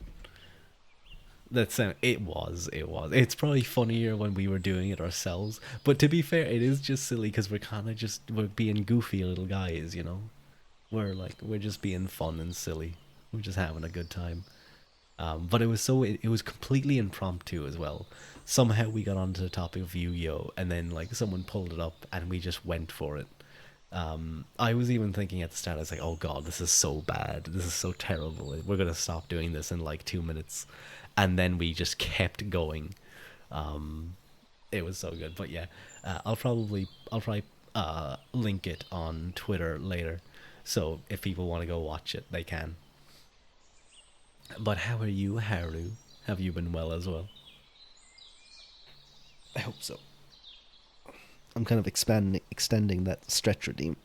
It was. It's probably funnier when we were doing it ourselves. But to be fair, it is just silly because we're being goofy little guys, you know. We're just being fun and silly. We're just having a good time. But it was completely impromptu as well. Somehow we got onto the topic of Yu-Gi-Oh, and then like someone pulled it up and we just went for it. I was even thinking at the start, I was like, "Oh God, this is so bad. This is so terrible. We're gonna stop doing this in like 2 minutes," and then we just kept going. Um, it was so good. But yeah, I'll probably link it on Twitter later, so if people want to go watch it, they can. But how are you, Haru? Have you been well as well? I hope so. I'm kind of expanding, extending that stretch redeem.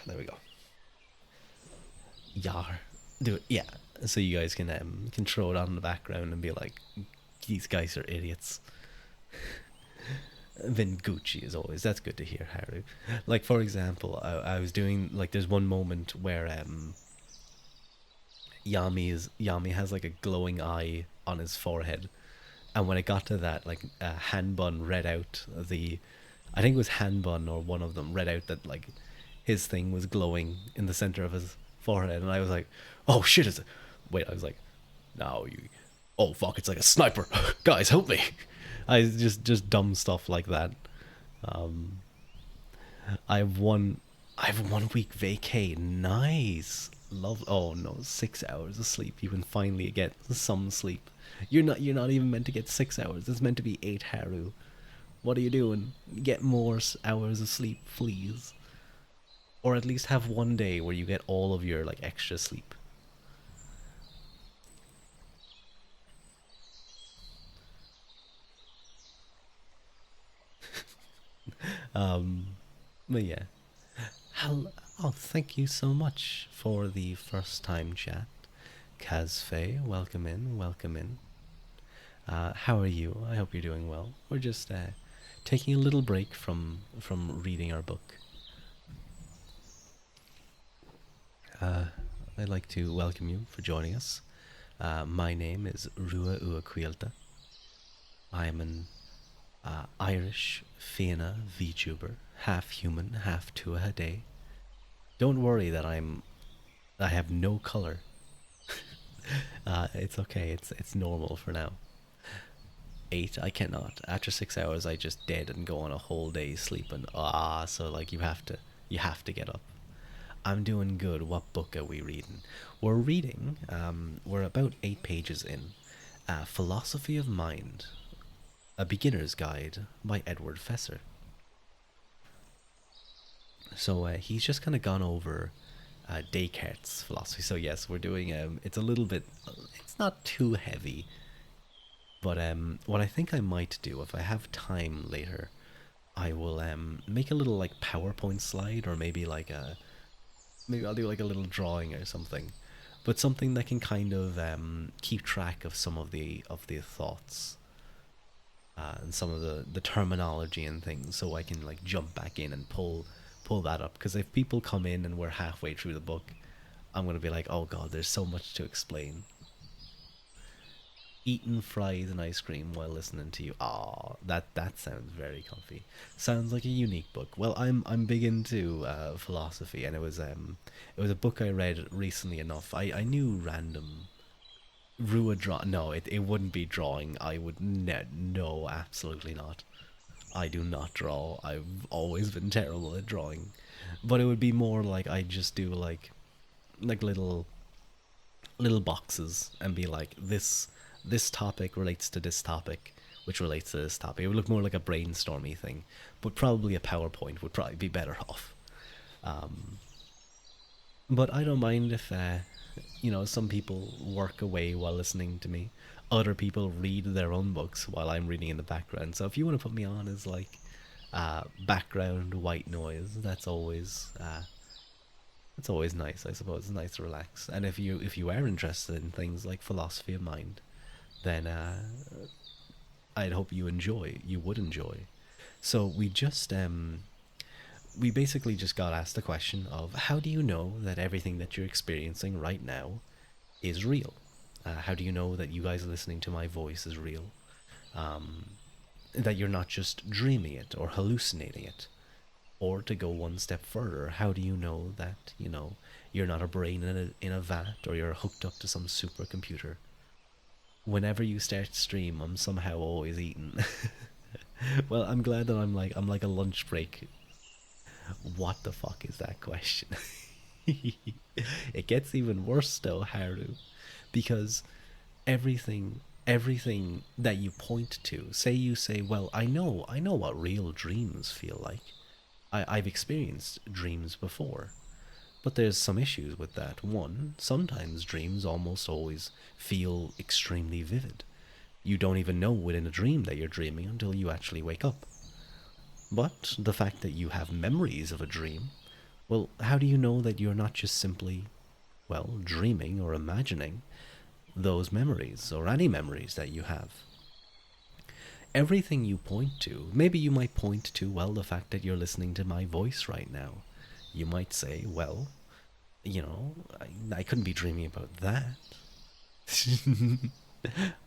There we go. Yar. Do it. Yeah. So you guys can throw it on in the background and be like, these guys are idiots. Then Gucci as always. That's good to hear, Haru. Like for example, I was doing like there's one moment where Yami has like a glowing eye on his forehead, and when it got to that, like Hanbun read out I think it was Hanbun or one of them read out that like his thing was glowing in the center of his forehead, and I was like, oh shit, is it? Wait, I was like, no, you. Oh fuck, it's like a sniper. Guys, help me. I just dumb stuff like that. Um, I've won. I've 1 week vacay. Nice. Love. Oh no, 6 hours of sleep. You can finally get some sleep. You're not even meant to get 6 hours. It's meant to be 8, Haru. What are you doing? Get more hours of sleep, please. Or at least have one day where you get all of your like extra sleep. Um, but yeah. Oh, thank you so much for the first time chat. Kazfe, welcome in, welcome in. How are you? I hope you're doing well. We're just taking a little break from reading our book. Uh, I'd like to welcome you for joining us. My name is Rua Uaquilta. I am an Irish Fianna VTuber, half human, half Tuatha. Don't worry that I have no color. It's okay. It's normal for now. 8, I cannot. After 6 hours, I just dead and go on a whole day sleeping. So like you have to get up. I'm doing good. What book are we reading? We're reading. We're about 8 pages in. Philosophy of Mind, a Beginner's Guide by Edward Fesser. So he's just kind of gone over Descartes' philosophy. So yes, we're doing. It's a little bit. It's not too heavy, but what I think I might do if I have time later, I will make a little like PowerPoint slide, or maybe I'll do like a little drawing or something, but something that can kind of keep track of some of the thoughts. and some of the terminology and things, so I can like jump back in and pull that up. Because if people come in and we're halfway through the book, I'm gonna be like, oh god, there's so much to explain. Eating fries and ice cream while listening to you. Ah, that sounds very comfy. Sounds like a unique book. Well, I'm big into philosophy, and it was a book I read recently enough. I knew random Ruadh draw. No, it wouldn't be drawing. I would no, absolutely not. I do not draw. I've always been terrible at drawing, but it would be more like I just do like little boxes and be like this topic relates to this topic, which relates to this topic. It would look more like a brainstormy thing, but probably a PowerPoint would probably be better off. Um, but I don't mind if some people work away while listening to me. Other people read their own books while I'm reading in the background. So if you want to put me on as like background white noise, that's always nice. I suppose it's nice to relax. And if you are interested in things like philosophy of mind, then I'd hope you would enjoy. So we basically just got asked the question of how do you know that everything that you're experiencing right now is real? How do you know that you guys listening to my voice is real? Um, that you're not just dreaming it or hallucinating it? Or to go one step further, how do you know that, you're not a brain in a vat or you're hooked up to some supercomputer? Whenever you start stream, I'm somehow always eating. Well, I'm glad that I'm like a lunch break. What the fuck is that question? It gets even worse though, Haru, because everything that you point to, you say, well, I know what real dreams feel like. I've experienced dreams before. But there's some issues with that. One, sometimes dreams almost always feel extremely vivid. You don't even know within a dream that you're dreaming until you actually wake up. But the fact that you have memories of a dream, well, how do you know that you're not just simply, well, dreaming or imagining those memories or any memories that you have? Everything you point to, maybe you might point to, well, the fact that you're listening to my voice right now. You might say, well, I couldn't be dreaming about that.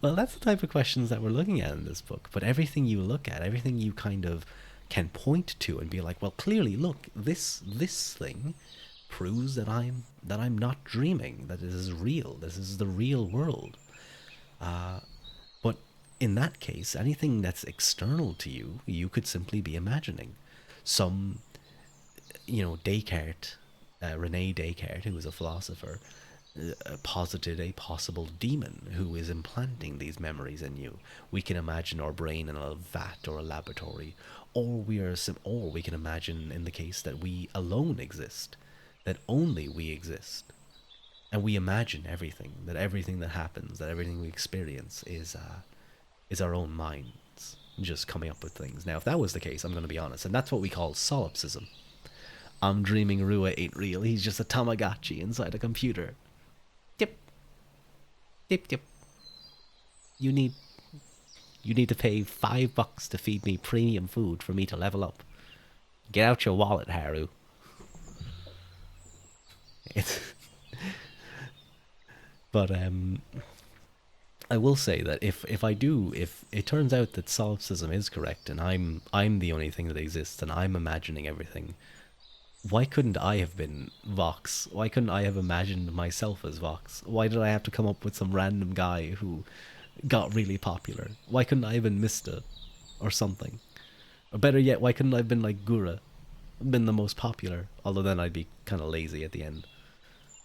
Well, that's the type of questions that we're looking at in this book. But everything you look at, everything you kind of can point to and be like, well, clearly, look, this thing proves that I'm not dreaming. That this is real. This is the real world. But in that case, anything that's external to you, you could simply be imagining. Some, Descartes, Rene Descartes, who was a philosopher, posited a possible demon who is implanting these memories in you. We can imagine our brain in a vat or a laboratory, or we can imagine in the case that we alone exist, that only we exist, and we imagine everything that happens, that everything we experience is our own minds just coming up with things. Now, if that was the case, I'm going to be honest, and that's what we call solipsism. I'm dreaming Ruadh ain't real. He's just a Tamagotchi inside a computer. Yep. Yep, yep. You need to pay $5 to feed me premium food for me to level up. Get out your wallet, Haru. It's but I will say that if it turns out that solipsism is correct and I'm the only thing that exists and I'm imagining everything, why couldn't I have been Vox? Why couldn't I have imagined myself as Vox? Why did I have to come up with some random guy who got really popular? Why couldn't I have been Mista or something? Or better yet, why couldn't I have been like Gura? Been the most popular. Although then I'd be kind of lazy at the end.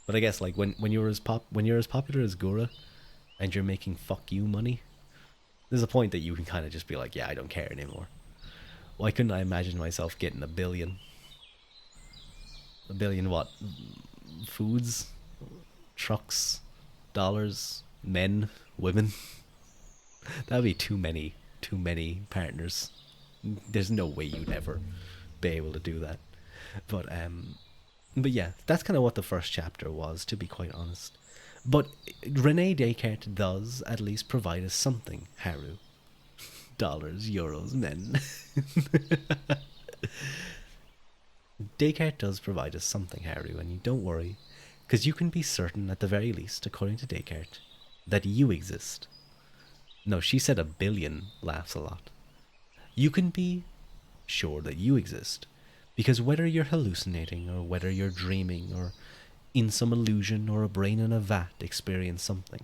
But I guess like when you're as popular as Gura and you're making fuck you money, there's a point that you can kind of just be like, yeah, I don't care anymore. Why couldn't I imagine myself getting a billion? A billion what? Foods, trucks, dollars, men, women. That'd be too many partners. There's no way you'd ever be able to do that. But yeah, that's kind of what the first chapter was, to be quite honest. But Rene Descartes does at least provide us something, Haru. Dollars, euros, men. Descartes does provide us something, Harry, and you don't worry, because you can be certain, at the very least, according to Descartes, that you exist. No, she said a billion, laughs a lot. You can be sure that you exist, because whether you're hallucinating, or whether you're dreaming, or in some illusion, or a brain in a vat experience something,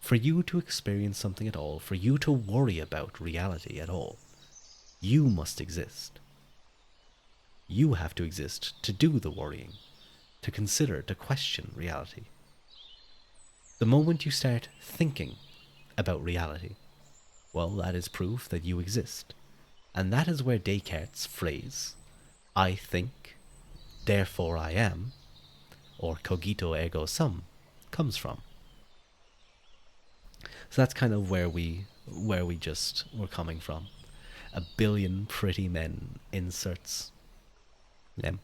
for you to experience something at all, for you to worry about reality at all, you must exist. You have to exist to do the worrying, to consider, to question reality. The moment you start thinking about reality, well, that is proof that you exist. And that is where Descartes' phrase, I think, therefore I am, or cogito ergo sum, comes from. So that's kind of where we just were coming from. A billion pretty men inserts them.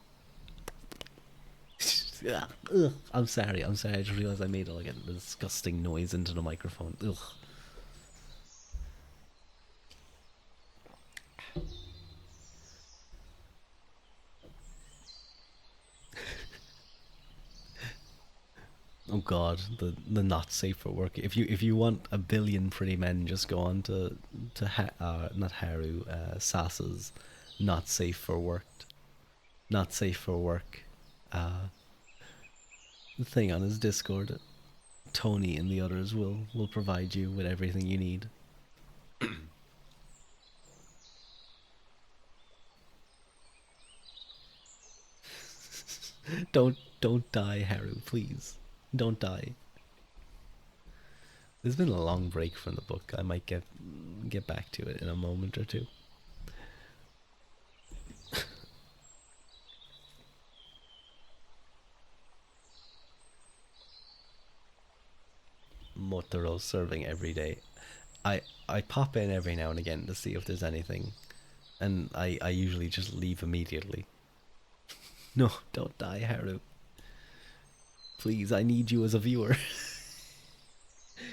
Ugh, I'm sorry. I just realized I made like a disgusting noise into the microphone. Ugh. Oh God, the not safe for work. If you want a billion pretty men, just go on to not Haru, Sasa's not safe for work, not safe for work, uh, thing on his Discord. Tony and the others will provide you with everything you need. Don't die, Haru, please. Don't die. There's been a long break from the book. I might get back to it in a moment or two. Motaro serving every day. I pop in every now and again to see if there's anything, and I usually just leave immediately. No, don't die, Haru. Please, I need you as a viewer.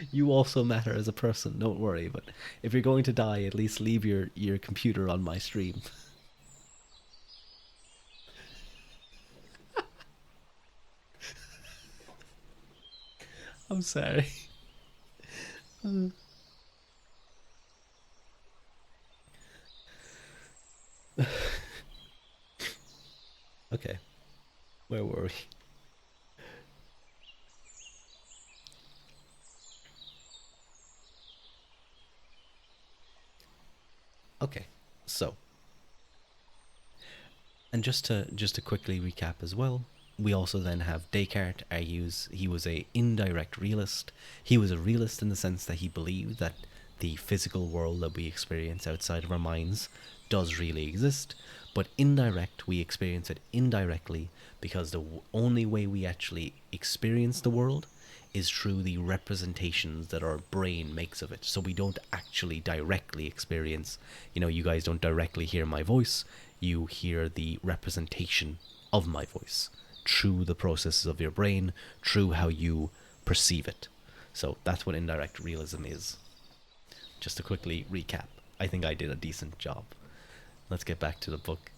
You also matter as a person, don't worry, but if you're going to die, at least leave your computer on my stream. I'm sorry. Okay, where were we? Okay, so, and just to quickly recap as well, we also then have Descartes argues he was a indirect realist. He was a realist in the sense that he believed that the physical world that we experience outside of our minds does really exist, but indirect, we experience it indirectly because the only way we actually experience the world is through the representations that our brain makes of it. So we don't actually directly experience, you guys don't directly hear my voice, you hear the representation of my voice through the processes of your brain, through how you perceive it. So that's what indirect realism is. Just to quickly recap, I think I did a decent job. Let's get back to the book.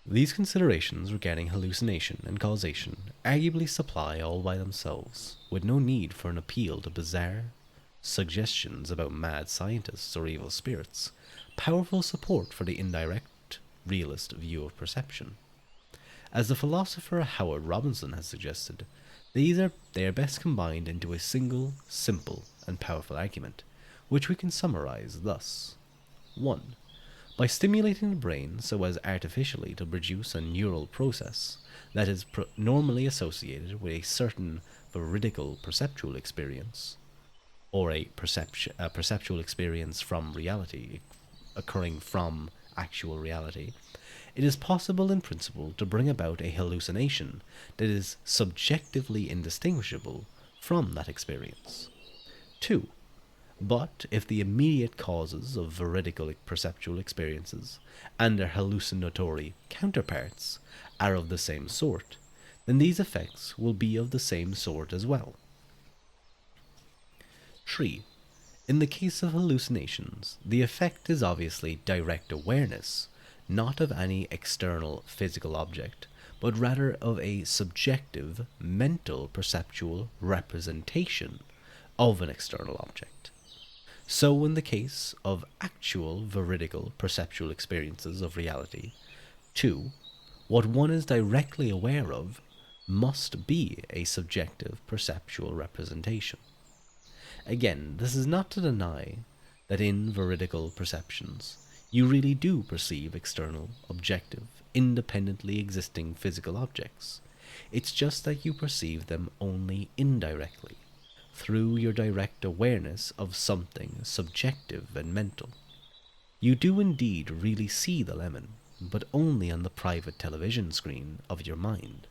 These considerations regarding hallucination and causation arguably supply all by themselves, with no need for an appeal to bizarre suggestions about mad scientists or evil spirits, powerful support for the indirect realist view of perception. As the philosopher Howard Robinson has suggested, they are best combined into a single, simple, and powerful argument, which we can summarize thus. 1. By stimulating the brain so as artificially to produce a neural process that is normally associated with a certain veridical perceptual experience, or a perceptual experience from reality, occurring from actual reality, it is possible in principle to bring about a hallucination that is subjectively indistinguishable from that experience. 2. But if the immediate causes of veridical perceptual experiences and their hallucinatory counterparts are of the same sort, then these effects will be of the same sort as well. 3. In the case of hallucinations, the effect is obviously direct awareness, not of any external physical object, but rather of a subjective, mental, perceptual representation of an external object. So, in the case of actual veridical perceptual experiences of reality, too, what one is directly aware of must be a subjective perceptual representation. Again, this is not to deny that in veridical perceptions, you really do perceive external, objective, independently existing physical objects. It's just that you perceive them only indirectly, through your direct awareness of something subjective and mental. You do indeed really see the lemon, but only on the private television screen of your mind,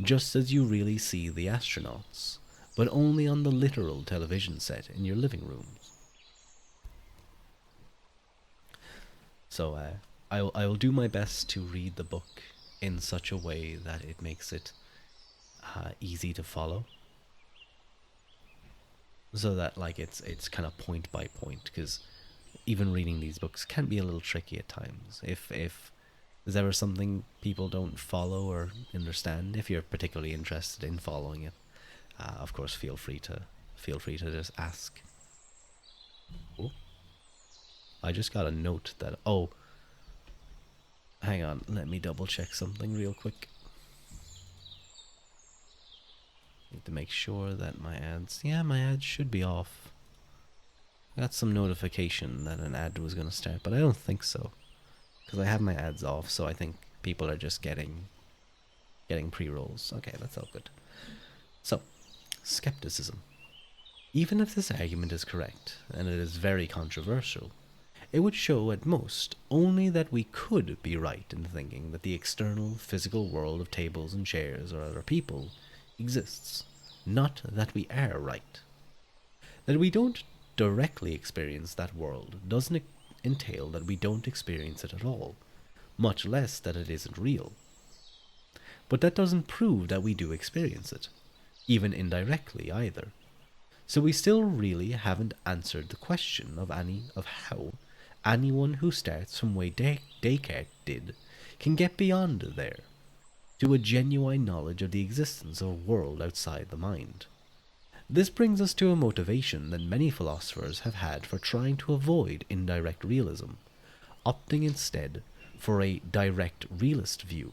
just as you really see the astronauts, but only on the literal television set in your living rooms. So I'll do my best to read the book in such a way that it makes it easy to follow, so that like it's kind of point by point, because even reading these books can be a little tricky at times. If there's ever something people don't follow or understand, if you're particularly interested in following it, of course feel free to just ask. Oh, I just got a note that, oh, hang on, let me double check something real quick. Need to make sure that my ads should be off. I got some notification that an ad was gonna start, but I don't think so, because I have my ads off, so I think people are just getting pre-rolls. Okay, that's all good. So, skepticism. Even if this argument is correct, and it is very controversial, it would show at most only that we could be right in thinking that the external physical world of tables and chairs or other people exists, not that we are right. That we don't directly experience that world doesn't entail that we don't experience it at all, much less that it isn't real. But that doesn't prove that we do experience it, even indirectly either. So we still really haven't answered the question of how anyone who starts from where Descartes did can get beyond there, to a genuine knowledge of the existence of a world outside the mind. This brings us to a motivation that many philosophers have had for trying to avoid indirect realism, opting instead for a direct realist view,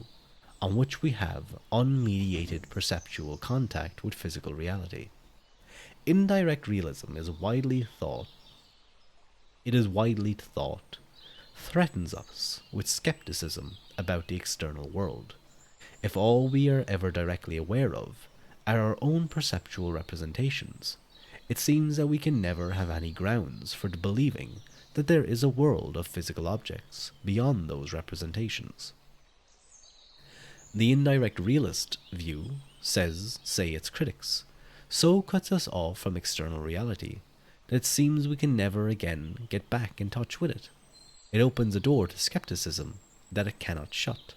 on which we have unmediated perceptual contact with physical reality. Indirect realism is widely thought threatens us with skepticism about the external world, if all we are ever directly aware of are our own perceptual representations. It seems that we can never have any grounds for believing that there is a world of physical objects beyond those representations. The indirect realist view, say its critics, so cuts us off from external reality that it seems we can never again get back in touch with it. It opens a door to skepticism that it cannot shut.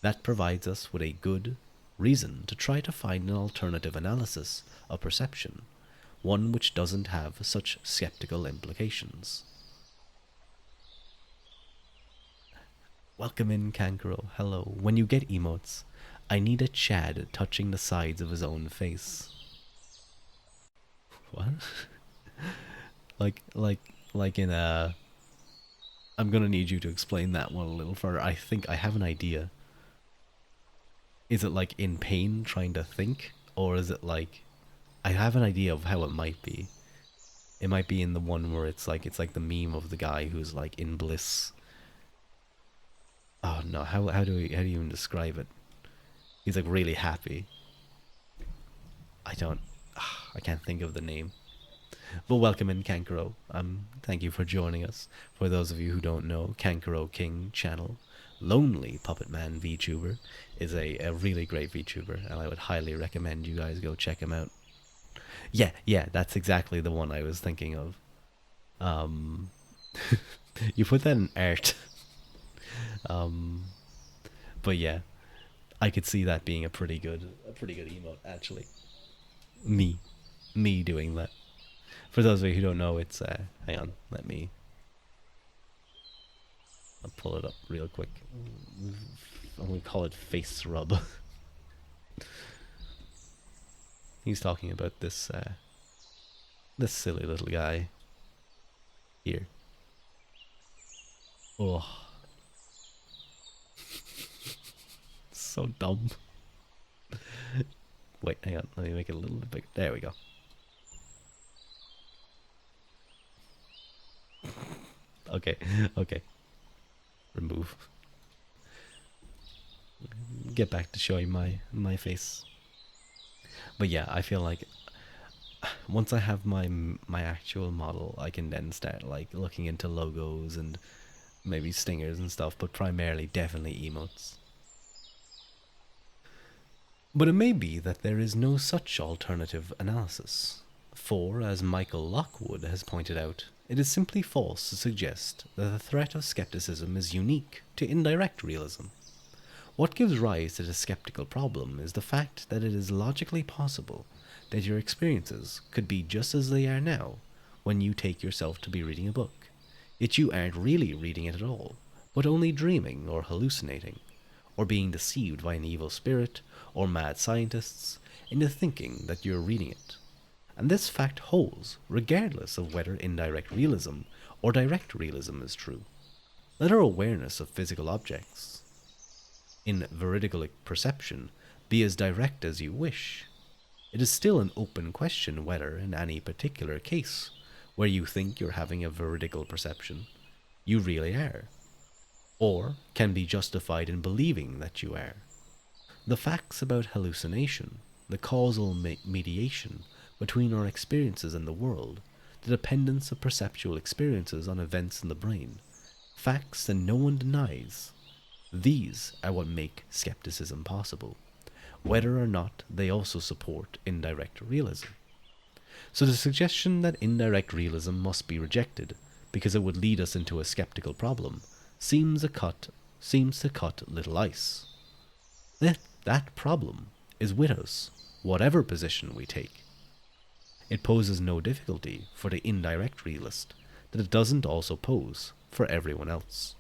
That provides us with a good reason to try to find an alternative analysis of perception, one which doesn't have such skeptical implications. Welcome in, Kankuro. Hello. When you get emotes, I need a Chad touching the sides of his own face. What? like in a... I'm gonna need you to explain that one a little further. I think I have an idea. Is it like in pain trying to think? Or is it like... I have an idea of how it might be. It might be in the one where it's like the meme of the guy who's like in bliss. Oh no, how do you even describe it? He's like really happy. I can't think of the name. But welcome in, Kankuro. Thank you for joining us. For those of you who don't know, Kankuro King channel, Lonely Puppet Man VTuber, is a really great VTuber, and I would highly recommend you guys go check him out. Yeah, that's exactly the one I was thinking of. You put that in art. But yeah, I could see that being a pretty good emote, actually. Me doing that. For those of you who don't know, it's hang on, I'll pull it up real quick. I'm gonna call it face rub. He's talking about this silly little guy here. Oh, so dumb. Wait, hang on. Let me make it a little bit bigger. There we go. Okay, okay. Remove. Get back to showing my face. But yeah, I feel like once I have my actual model, I can then start like looking into logos and maybe stingers and stuff, but primarily definitely emotes. But it may be that there is no such alternative analysis. For, as Michael Lockwood has pointed out, it is simply false to suggest that the threat of skepticism is unique to indirect realism. What gives rise to the skeptical problem is the fact that it is logically possible that your experiences could be just as they are now when you take yourself to be reading a book, yet you aren't really reading it at all, but only dreaming or hallucinating, or being deceived by an evil spirit or mad scientists into thinking that you're reading it. And this fact holds regardless of whether indirect realism or direct realism is true. Let our awareness of physical objects in veridical perception be as direct as you wish. It is still an open question whether, in any particular case where you think you're having a veridical perception, you really are, or can be justified in believing that you are. The facts about hallucination, the causal mediation between our experiences and the world, the dependence of perceptual experiences on events in the brain, facts that no one denies, these are what make skepticism possible, whether or not they also support indirect realism. So the suggestion that indirect realism must be rejected because it would lead us into a skeptical problem seems to cut little ice. That problem is with us, whatever position we take. It poses no difficulty for the indirect realist that it doesn't also pose for everyone else.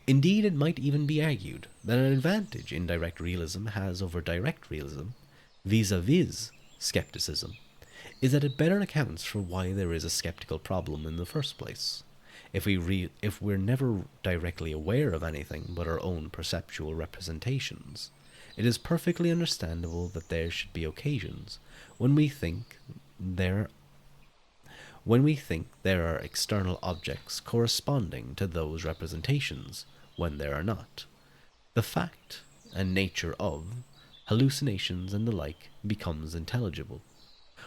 Indeed, it might even be argued that an advantage indirect realism has over direct realism, vis-a-vis skepticism, is that it better accounts for why there is a skeptical problem in the first place. If we're never directly aware of anything but our own perceptual representations, it is perfectly understandable that there should be occasions when we think there are external objects corresponding to those representations when there are not. The fact and nature of hallucinations and the like becomes intelligible.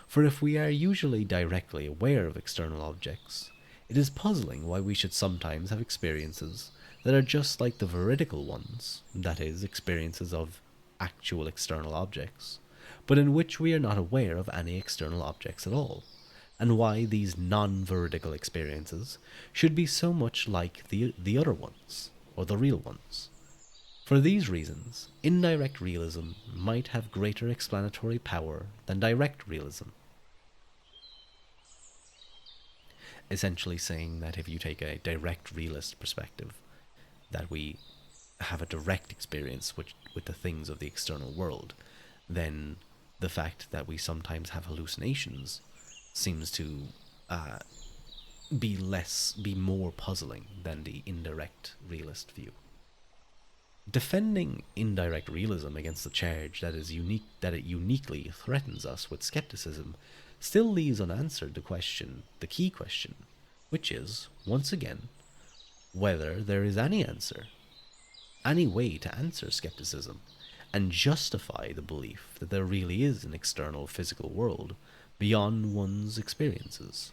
For if we are usually directly aware of external objects, it is puzzling why we should sometimes have experiences that are just like the veridical ones, that is, experiences of actual external objects, but in which we are not aware of any external objects at all, and why these non-veridical experiences should be so much like the other ones, or the real ones. For these reasons, indirect realism might have greater explanatory power than direct realism. Essentially saying that if you take a direct realist perspective, that we have a direct experience with the things of the external world, then the fact that we sometimes have hallucinations seems to be more puzzling than the indirect realist view. Defending indirect realism against the charge that it uniquely threatens us with skepticism still leaves unanswered the key question, which is, once again, whether there is any way to answer skepticism and justify the belief that there really is an external physical world beyond one's experiences.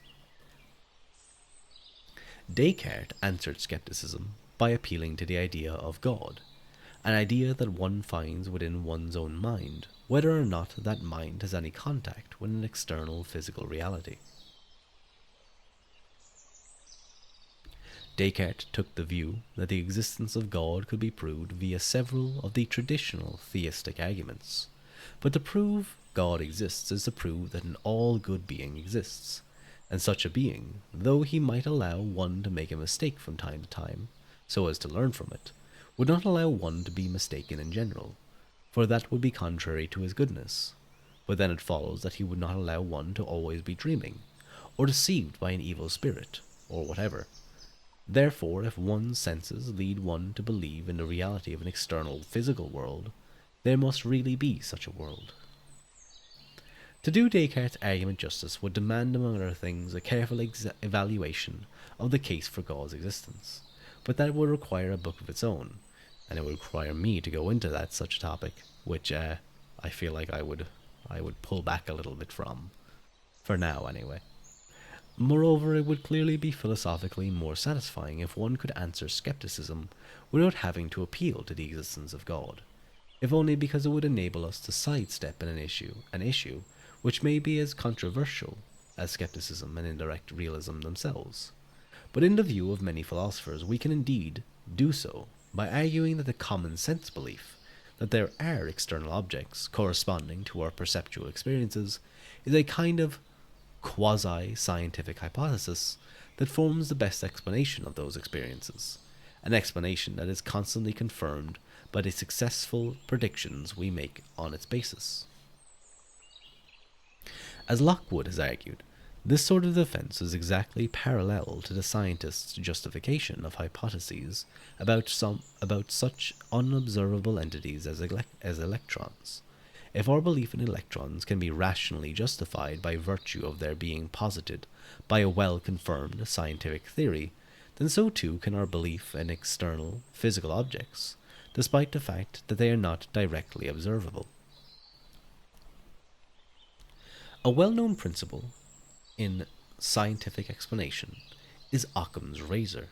Descartes answered skepticism by appealing to the idea of God, an idea that one finds within one's own mind, whether or not that mind has any contact with an external physical reality. Descartes took the view that the existence of God could be proved via several of the traditional theistic arguments, but to prove God exists is to prove that an all good being exists, and such a being, though he might allow one to make a mistake from time to time, so as to learn from it, would not allow one to be mistaken in general, for that would be contrary to his goodness. But then it follows that he would not allow one to always be dreaming, or deceived by an evil spirit, or whatever. Therefore, if one's senses lead one to believe in the reality of an external physical world, there must really be such a world. To do Descartes' argument justice would demand, among other things, a careful evaluation of the case for God's existence, but that would require a book of its own, and it would require me to go into that such a topic, which I feel like I would pull back a little bit from, for now anyway. Moreover, it would clearly be philosophically more satisfying if one could answer skepticism without having to appeal to the existence of God, if only because it would enable us to sidestep an issue which may be as controversial as skepticism and indirect realism themselves. But in the view of many philosophers, we can indeed do so by arguing that the common sense belief that there are external objects corresponding to our perceptual experiences is a kind of quasi-scientific hypothesis that forms the best explanation of those experiences, an explanation that is constantly confirmed by the successful predictions we make on its basis. As Lockwood has argued, this sort of defense is exactly parallel to the scientist's justification of hypotheses about such unobservable entities as electrons. If our belief in electrons can be rationally justified by virtue of their being posited by a well-confirmed scientific theory, then so too can our belief in external physical objects, despite the fact that they are not directly observable. A well-known principle in scientific explanation is Occam's razor,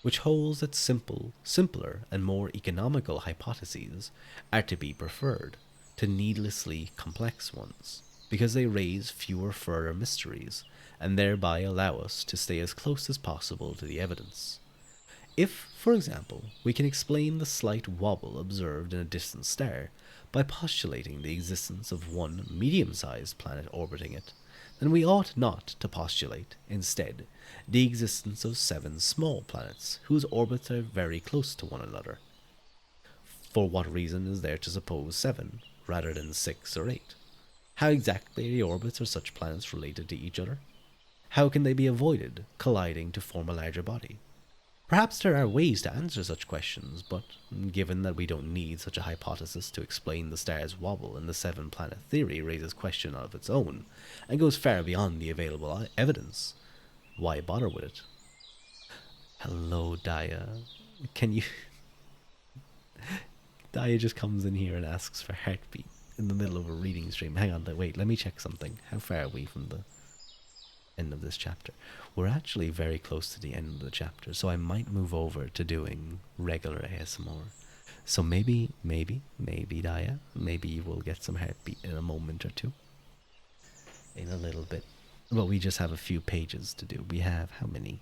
which holds that simpler and more economical hypotheses are to be preferred to needlessly complex ones, because they raise fewer further mysteries and thereby allow us to stay as close as possible to the evidence. If, for example, we can explain the slight wobble observed in a distant star by postulating the existence of one medium-sized planet orbiting it, then we ought not to postulate, instead, the existence of 7 small planets whose orbits are very close to one another. For what reason is there to suppose 7, rather than 6 or 8? How exactly are the orbits of such planets related to each other? How can they be avoided colliding to form a larger body? Perhaps there are ways to answer such questions, but given that we don't need such a hypothesis to explain the star's wobble, and the 7-planet theory raises question of its own, and goes far beyond the available evidence, why bother with it? Hello, Daya. Can you... Daya just comes in here and asks for heartbeat in the middle of a reading stream. Hang on, wait, let me check something. How far are we from the end of this chapter? We're actually very close to the end of the chapter, so I might move over to doing regular ASMR. So maybe, Daya, maybe you will get some heartbeat in a moment or two. In a little bit. But we just have a few pages to do. We have how many?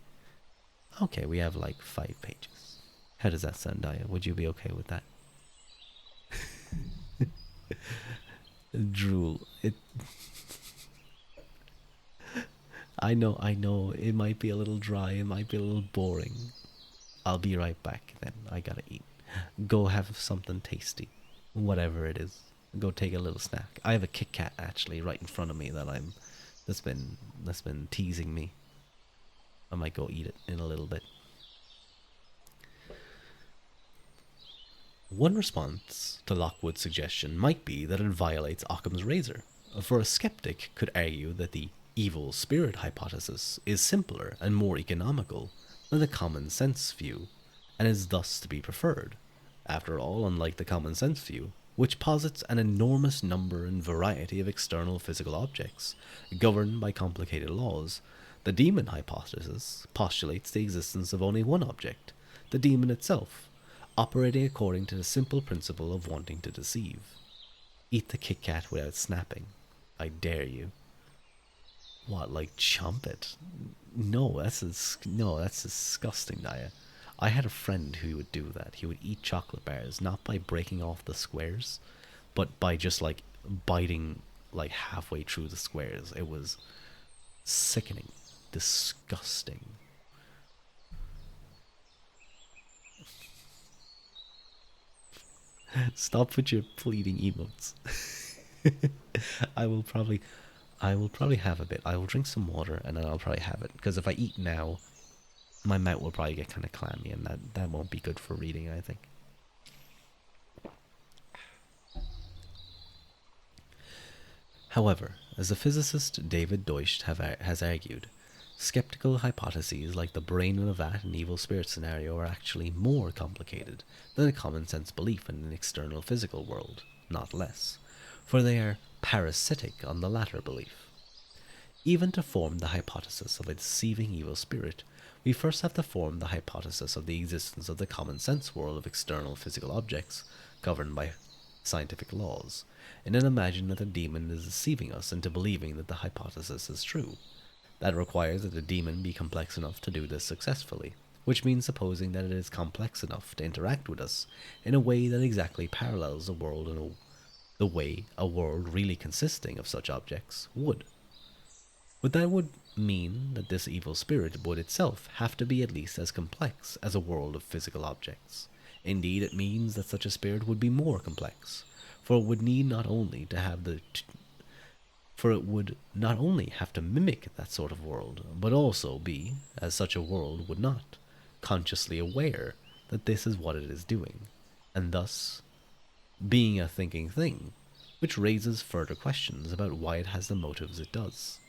Okay, we have like 5 pages. How does that sound, Daya? Would you be okay with that? Drool. I know, it might be a little dry, it might be a little boring. I'll be right back then. I gotta eat. Go have something tasty. Whatever it is. Go take a little snack. I have a Kit Kat actually right in front of me that's been teasing me. I might go eat it in a little bit. One response to Lockwood's suggestion might be that it violates Occam's razor, for a skeptic could argue that the evil spirit hypothesis is simpler and more economical than the common sense view, and is thus to be preferred. After all, unlike the common sense view, which posits an enormous number and variety of external physical objects, governed by complicated laws, the demon hypothesis postulates the existence of only one object, the demon itself, operating according to the simple principle of wanting to deceive. Eat the Kit Kat without snapping. I dare you. What, like chomp it? No, that's disgusting, Daya. I had a friend who would do that. He would eat chocolate bars, not by breaking off the squares, but by just like biting like halfway through the squares. It was sickening, disgusting. Stop with your pleading emotes. I will probably I will probably have a bit. I will drink some water and then I'll probably have it. Because if I eat now, my mouth will probably get kind of clammy, and that won't be good for reading, I think. However, as the physicist David Deutsch has argued, skeptical hypotheses like the brain in a vat and evil spirit scenario are actually more complicated than a common sense belief in an external physical world, not less, for they are parasitic on the latter belief. Even to form the hypothesis of a deceiving evil spirit, we first have to form the hypothesis of the existence of the common sense world of external physical objects governed by scientific laws, and then imagine that the demon is deceiving us into believing that the hypothesis is true. That requires that the demon be complex enough to do this successfully, which means supposing that it is complex enough to interact with us in a way that exactly parallels the world in the way a world really consisting of such objects would. But that would mean that this evil spirit would itself have to be at least as complex as a world of physical objects. Indeed, it means that such a spirit would be more complex, for it would need not only to have the for it would not only have to mimic that sort of world, but also be, as such a world would not, consciously aware that this is what it is doing, and thus being a thinking thing, which raises further questions about why it has the motives it does.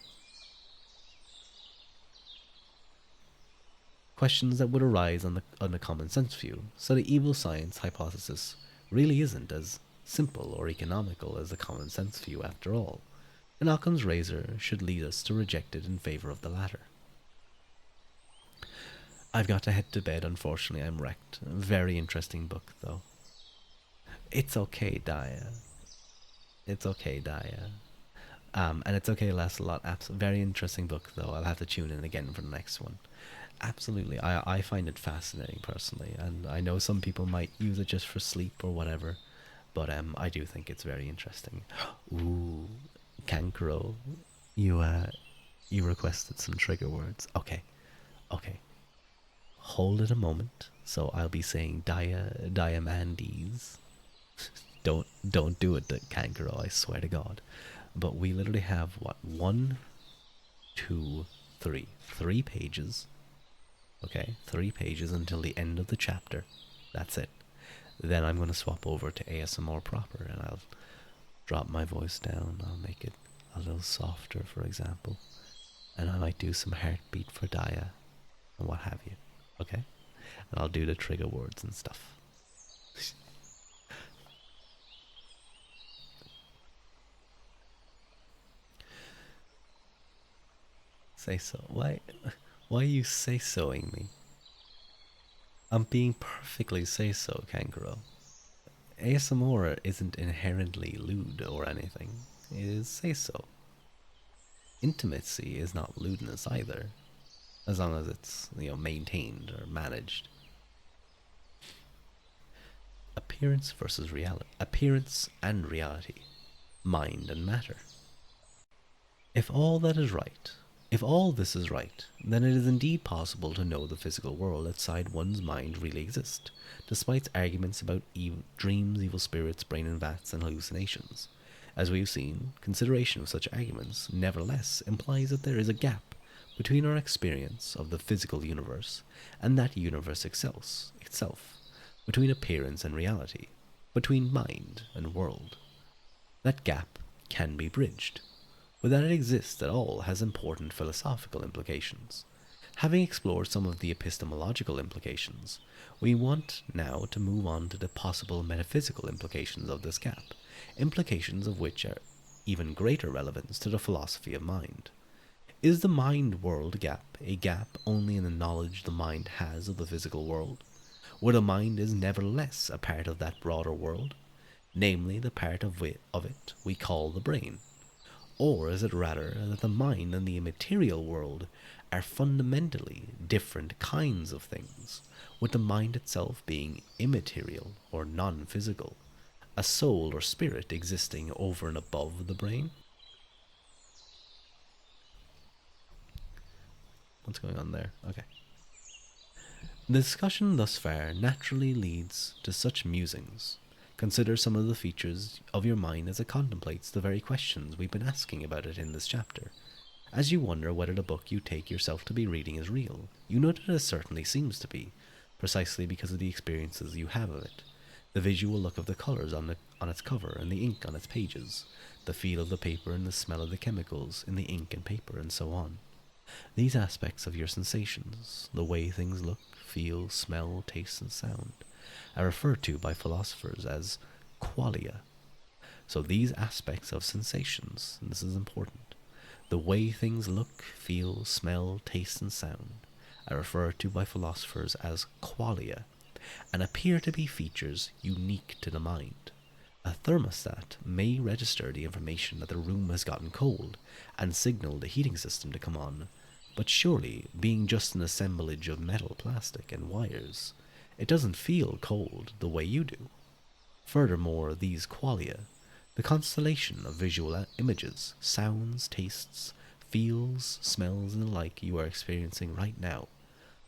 Questions that would arise on the common sense view, so the evil science hypothesis really isn't as simple or economical as the common sense view after all, and Occam's razor should lead us to reject it in favor of the latter. I've got to head to bed, unfortunately, I'm wrecked. Very interesting book, though. It's okay, Daya. It's okay, Daya. And it's okay, Lancelot. Very interesting book, though. I'll have to tune in again for the next one. Absolutely. I find it fascinating personally, and I know some people might use it just for sleep or whatever, but I do think it's very interesting. Ooh, Kankuro, you you requested some trigger words. Okay, okay. Hold it a moment. So I'll be saying Diamandes. Don't do it, Kankuro. I swear to God. But we literally have what, one, two, three pages. Okay, 3 pages until the end of the chapter. That's it. Then I'm going to swap over to ASMR proper, and I'll drop my voice down. I'll make it a little softer, for example. And I might do some heartbeat for Daya and what have you. Okay? And I'll do the trigger words and stuff. Say so. Why are you say-soing me? I'm being perfectly say-so, Kankuro. ASMR isn't inherently lewd or anything. It is say-so. Intimacy is not lewdness either, as long as it's, maintained or managed. Appearance versus reality. Appearance and reality. Mind and matter. If all that is right, if all this is right, then it is indeed possible to know the physical world outside one's mind really exists, despite arguments about dreams, evil spirits, brain and vats, and hallucinations. As we've seen, consideration of such arguments nevertheless implies that there is a gap between our experience of the physical universe and that universe itself, between appearance and reality, between mind and world. That gap can be bridged, but that it exists at all has important philosophical implications. Having explored some of the epistemological implications, we want now to move on to the possible metaphysical implications of this gap, implications of which are even greater relevance to the philosophy of mind. Is the mind-world gap a gap only in the knowledge the mind has of the physical world, where the mind is nevertheless a part of that broader world, namely the part of it we call the brain? Or is it rather that the mind and the immaterial world are fundamentally different kinds of things, with the mind itself being immaterial or non-physical, a soul or spirit existing over and above the brain? What's going on there? Okay. The discussion thus far naturally leads to such musings. Consider some of the features of your mind as it contemplates the very questions we've been asking about it in this chapter. As you wonder whether the book you take yourself to be reading is real, you know that it certainly seems to be, precisely because of the experiences you have of it. The visual look of the colours on its cover and the ink on its pages, the feel of the paper and the smell of the chemicals in the ink and paper, and so on. These aspects of your sensations, the way things look, feel, smell, taste, and sound, are referred to by philosophers as qualia. So these aspects of sensations, and this is important, the way things look, feel, smell, taste, and sound, are referred to by philosophers as qualia, and appear to be features unique to the mind. A thermostat may register the information that the room has gotten cold and signal the heating system to come on, but surely, being just an assemblage of metal, plastic, and wires, it doesn't feel cold the way you do. Furthermore, these qualia, the constellation of visual images, sounds, tastes, feels, smells, and the like you are experiencing right now,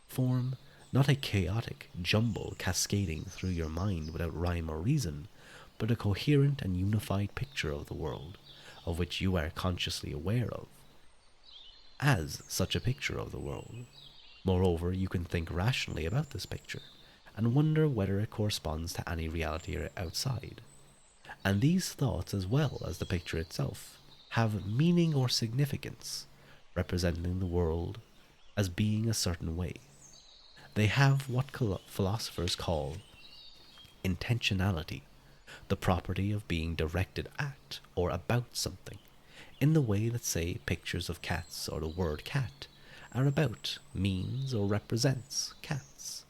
form not a chaotic jumble cascading through your mind without rhyme or reason, but a coherent and unified picture of the world, of which you are consciously aware of, as such a picture of the world. Moreover, you can think rationally about this picture, and wonder whether it corresponds to any reality outside. And these thoughts, as well as the picture itself, have meaning or significance, representing the world as being a certain way. They have what philosophers call intentionality, the property of being directed at or about something, in the way that, say, pictures of cats or the word cat are about, means, or represents cats,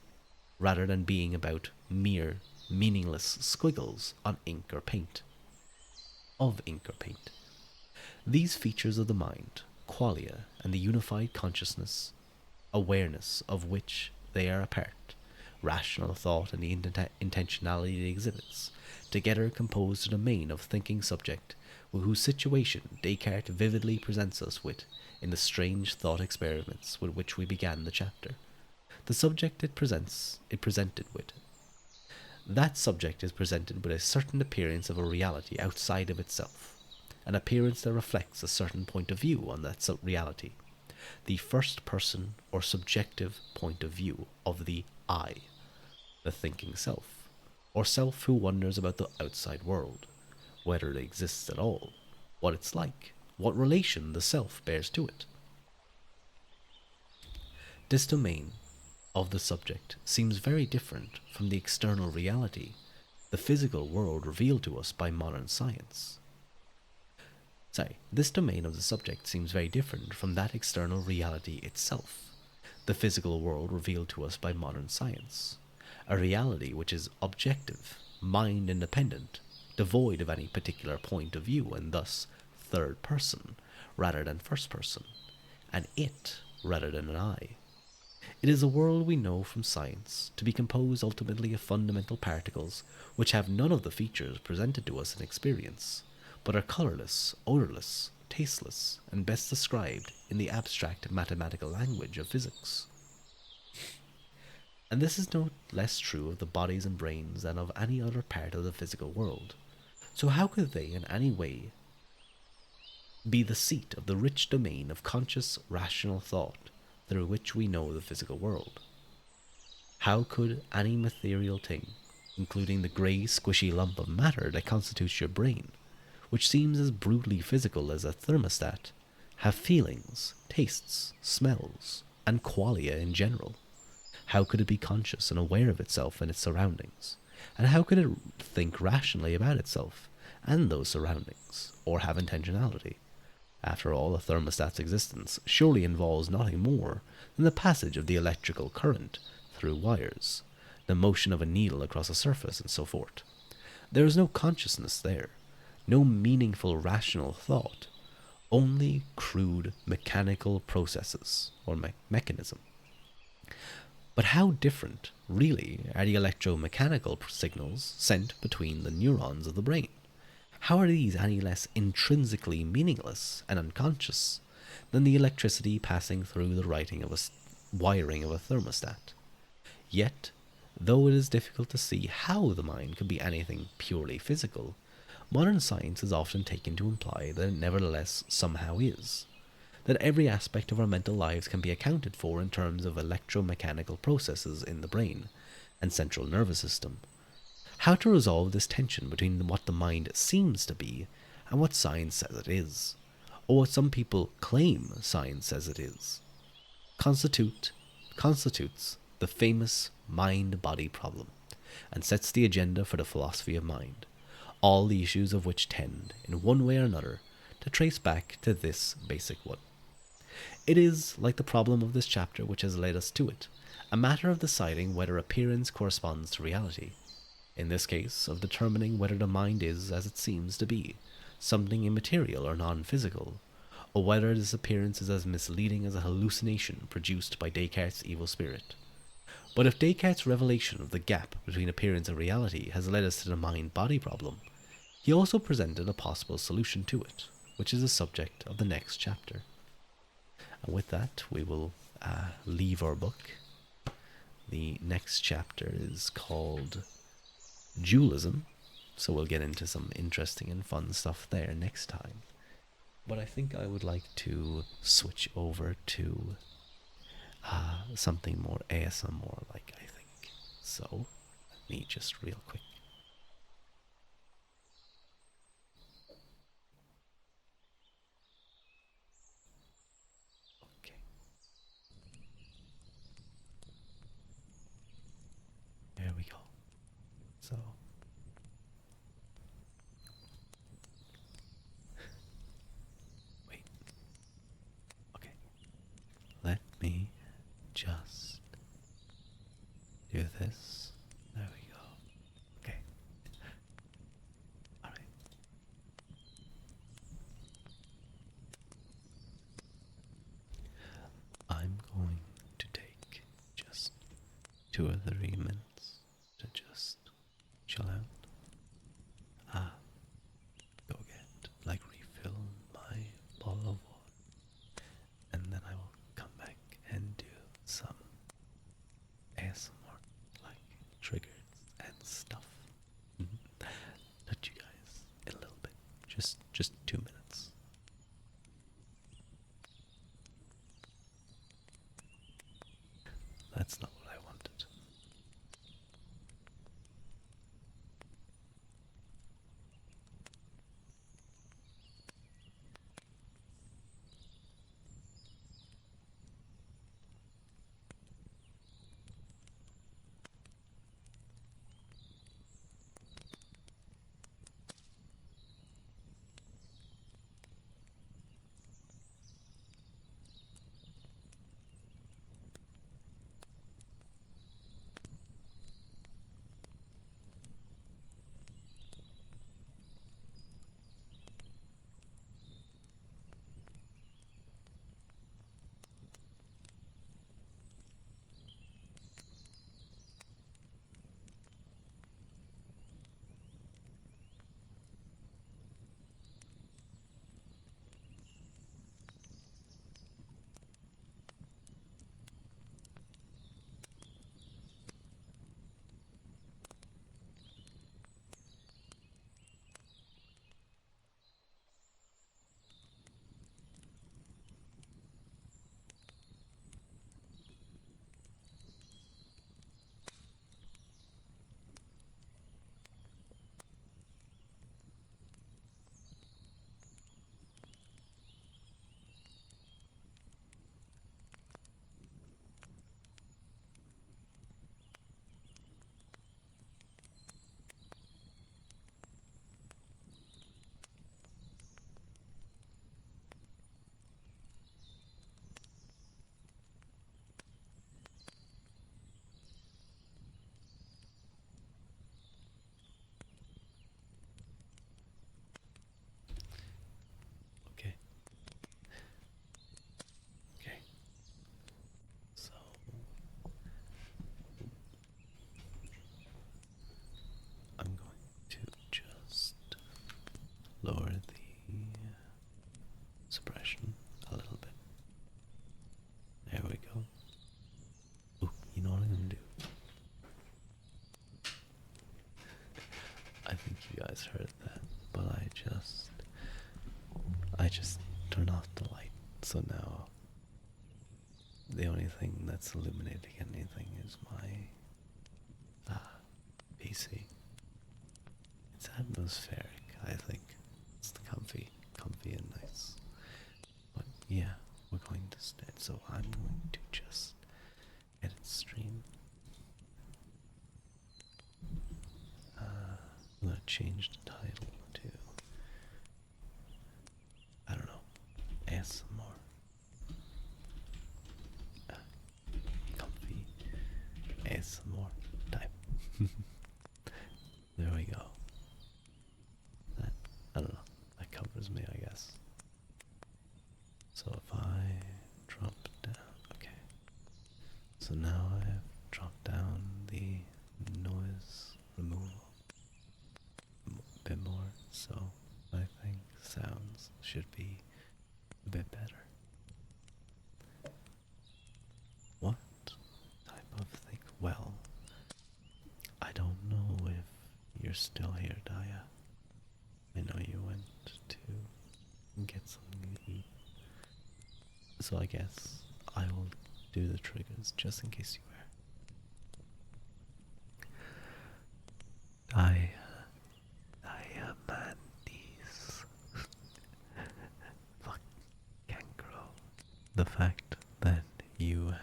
rather than being about mere meaningless squiggles on ink or paint. These features of the mind, qualia, and the unified consciousness, awareness of which they are a part, rational thought and the intentionality it exhibits, together compose the domain of thinking subject, whose situation Descartes vividly presents us with in the strange thought experiments with which we began the chapter. The subject it presented with. That subject is presented with a certain appearance of a reality outside of itself, an appearance that reflects a certain point of view on that reality, the first person or subjective point of view of the I, the thinking self, or self who wonders about the outside world, whether it exists at all, what it's like, what relation the self bears to it. This domain of the subject seems very different from the external reality, the physical world revealed to us by modern science. This domain of the subject seems very different from that external reality itself, the physical world revealed to us by modern science, a reality which is objective, mind-independent, devoid of any particular point of view, and thus third person rather than first person, an it rather than an I. It is a world we know from science to be composed ultimately of fundamental particles which have none of the features presented to us in experience, but are colourless, odourless, tasteless, and best described in the abstract mathematical language of physics. And this is no less true of the bodies and brains than of any other part of the physical world. So how could they in any way be the seat of the rich domain of conscious, rational thought through which we know the physical world? How could any material thing, including the grey, squishy lump of matter that constitutes your brain, which seems as brutally physical as a thermostat, have feelings, tastes, smells, and qualia in general? How could it be conscious and aware of itself and its surroundings? And how could it think rationally about itself and those surroundings, or have intentionality? After all, a thermostat's existence surely involves nothing more than the passage of the electrical current through wires, the motion of a needle across a surface, and so forth. There is no consciousness there, no meaningful rational thought, only crude mechanical processes, or mechanism. But how different, really, are the electromechanical signals sent between the neurons of the brain? How are these any less intrinsically meaningless and unconscious than the electricity passing through the wiring of a thermostat. Yet, though it is difficult to see how the mind could be anything purely physical, modern science is often taken to imply that it nevertheless somehow is. That every aspect of our mental lives can be accounted for in terms of electromechanical processes in the brain and central nervous system. How to resolve this tension between what the mind seems to be and what science says it is, or what some people claim science says it is, constitutes the famous mind-body problem, and sets the agenda for the philosophy of mind, all the issues of which tend, in one way or another, to trace back to this basic one. It is, like the problem of this chapter which has led us to it, a matter of deciding whether appearance corresponds to reality. In this case, of determining whether the mind is, as it seems to be, something immaterial or non-physical, or whether this appearance is as misleading as a hallucination produced by Descartes' evil spirit. But if Descartes' revelation of the gap between appearance and reality has led us to the mind-body problem, he also presented a possible solution to it, which is the subject of the next chapter. And with that, we will leave our book. The next chapter is called Dualism, so we'll get into some interesting and fun stuff there next time. But I think I would like to switch over to something more ASMR like, I think. So, let me just real quick. Okay. There we go. So, wait. Okay. Let me just do this. There we go. Okay. Alright. I'm going to take just 2 or 3 minutes to just chill out. Go get, refill my bottle of water. And then I will come back and do some ASMR, triggers and stuff. Touch you guys in a little bit. Just 2 minutes. That's not what I wanted. guys heard that, but I just turned off the light, so now the only thing that's illuminating anything is my PC. It's atmospheric, I think. It's comfy and nice. But yeah, we're going to start, so I'm going to just edit stream. I'm gonna change the title to, I don't know, ASMR. Comfy ASMR type. There we go. That, I don't know, that covers me, I guess. So if I drop down, okay. So now I have dropped down the noise removal a bit more, so I think sounds should be a bit better. What type of thing? Well, I don't know if you're still here, Daya. I know you went to get something to eat. So I guess I will do the triggers just in case you were. Diamantes. Fuck, can't grow. The fact that you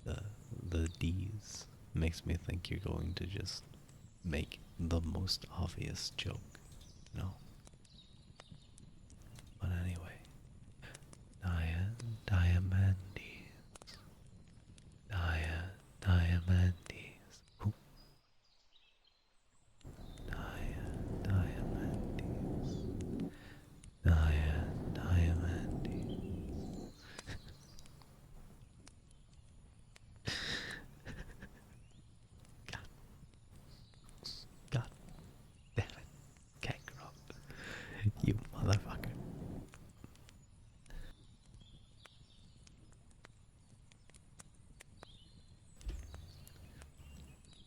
have the D's makes me think you're going to just make the most obvious joke, you know? But anyway, Diamantes. Diamantes. Oop. Diamantes. Diamantes. God, God damn it. Can't grow up. You motherfucker.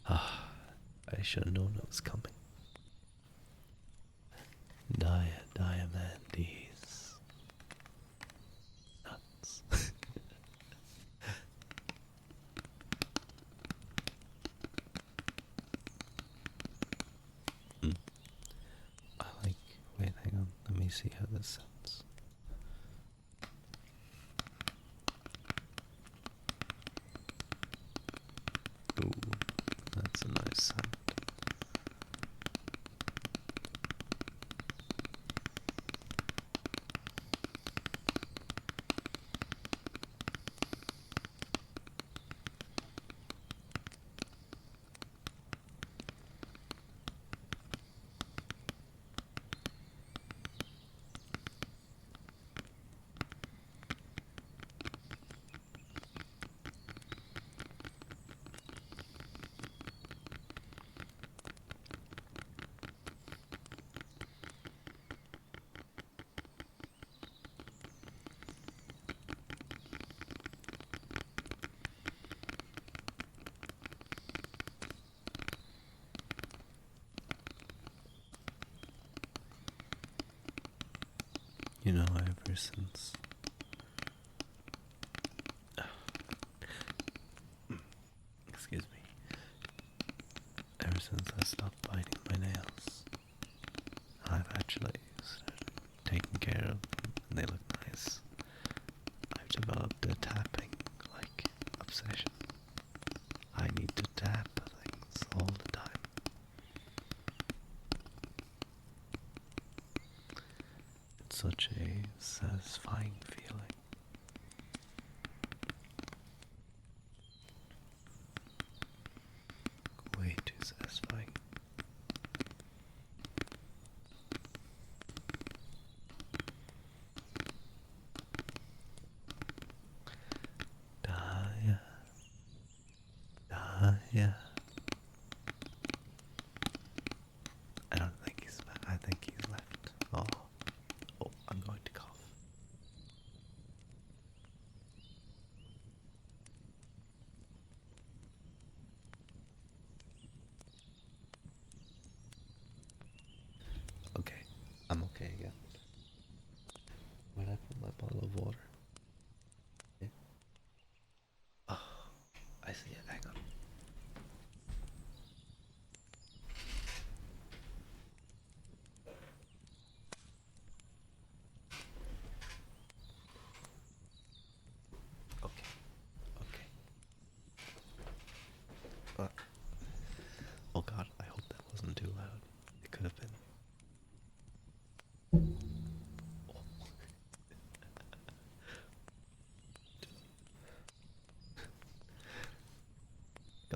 Ah, I should have known it was coming. Diamantes. Nuts. I like. Wait, hang on. Let me see how this sounds. Ooh, that's a nice sound. You know, ever since excuse me, ever since I stopped biting my nails, I've actually started taking care of them and they look nice. I've developed a tapping, like, obsession. I need to tap things all the time. It's such a satisfying feeling. Way too satisfying. Daya. Daya. I don't think he's left. I think he's left. Oh. Oh, I'm going to cough.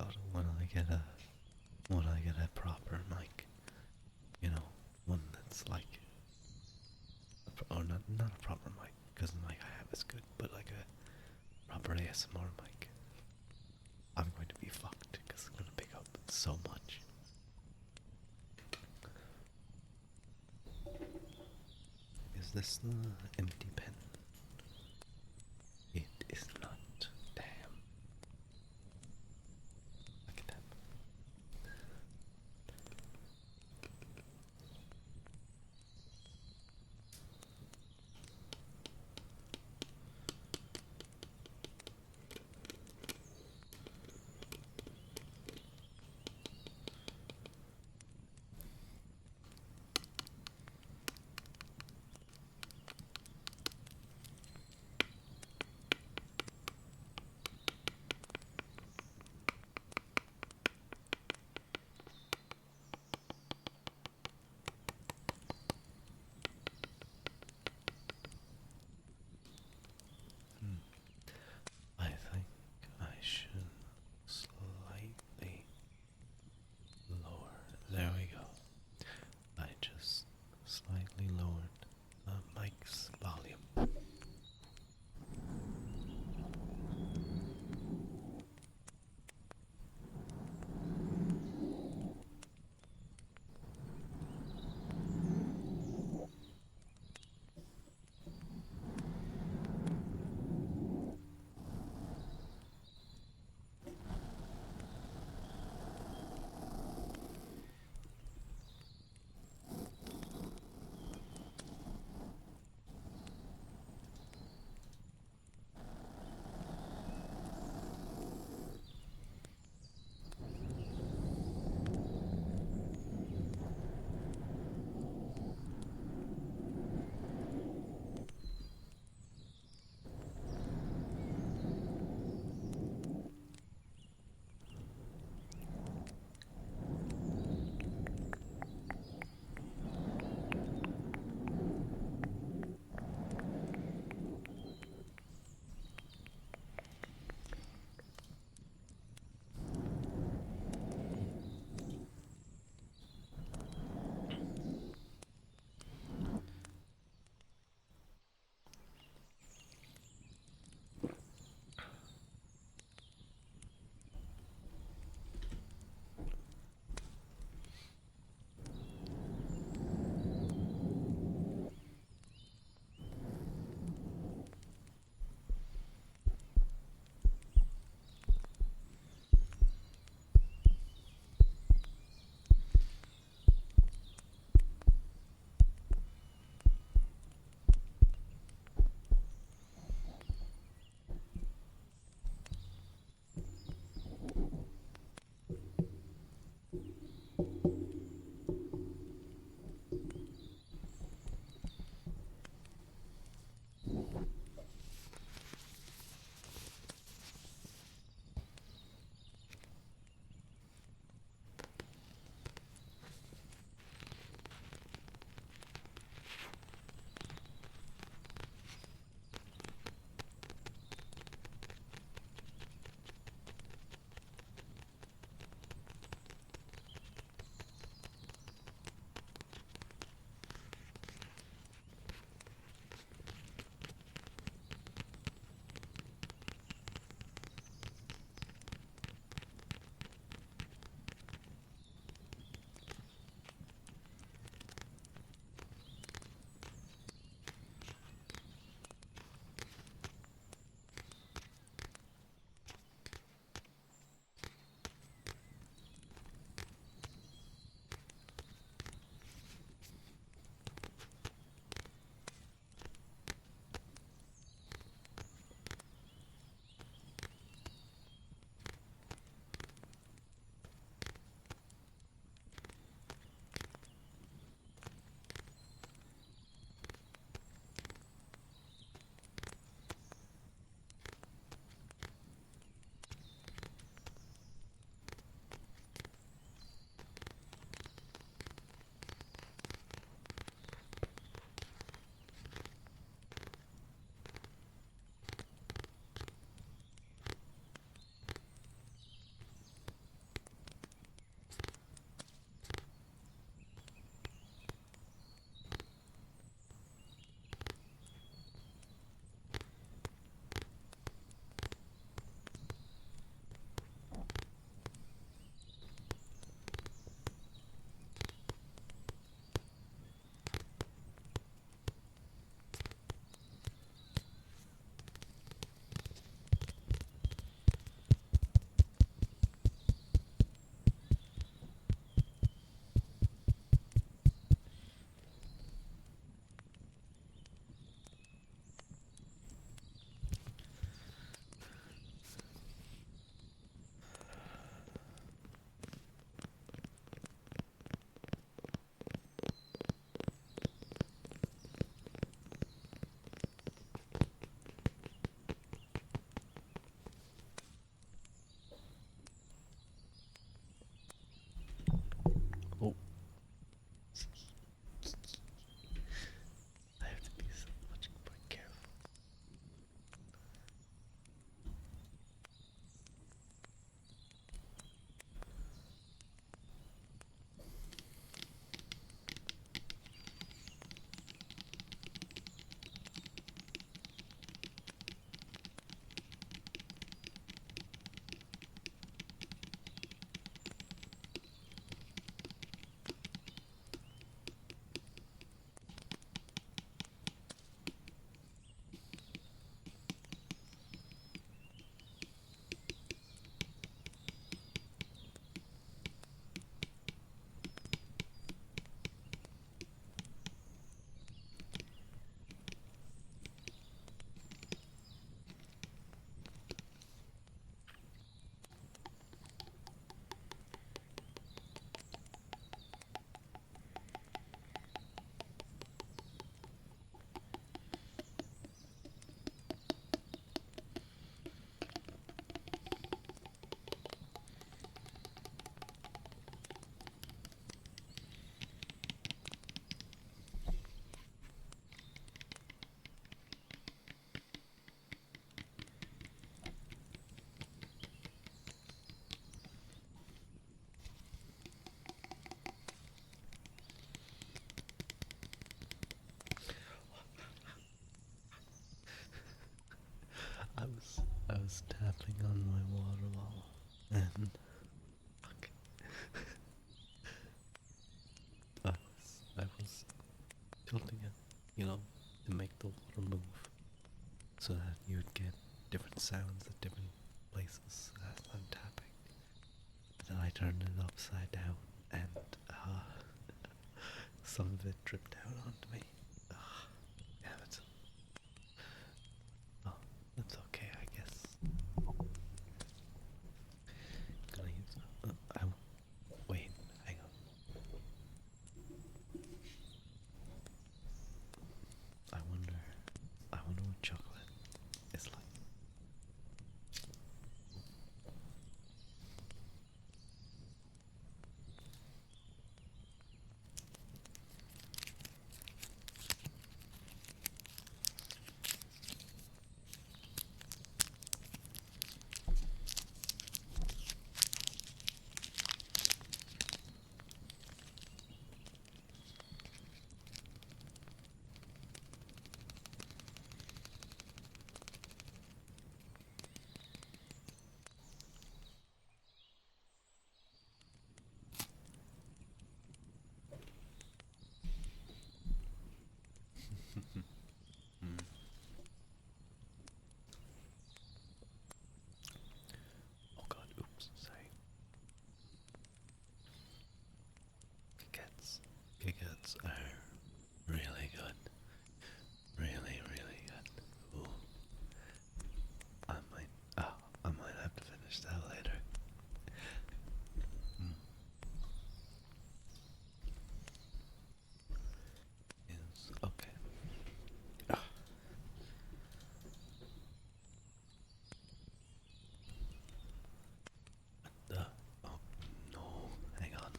God, when I get a proper mic, you know, one that's like, or not a proper mic, because the mic I have is good, but like a proper ASMR mic, I'm going to be fucked because it's going to pick up so much. Is this the empty pen? It is not. Damn. Look at that. tilting it, you know, to make the water move, so that you would get different sounds at different places as I'm tapping. Then I turned it upside down, and some of it dripped down onto me. Damn it. Oh, that's okay, I guess. Gonna use. Wait, hang on. I wonder. I wonder what chocolate is like. Mm. Oh god, oops, sorry. Kit Kits are really good. Really, really good. Ooh. I might, I might have to finish that later. Mm. Yes, okay. Ah, the, oh no, hang on.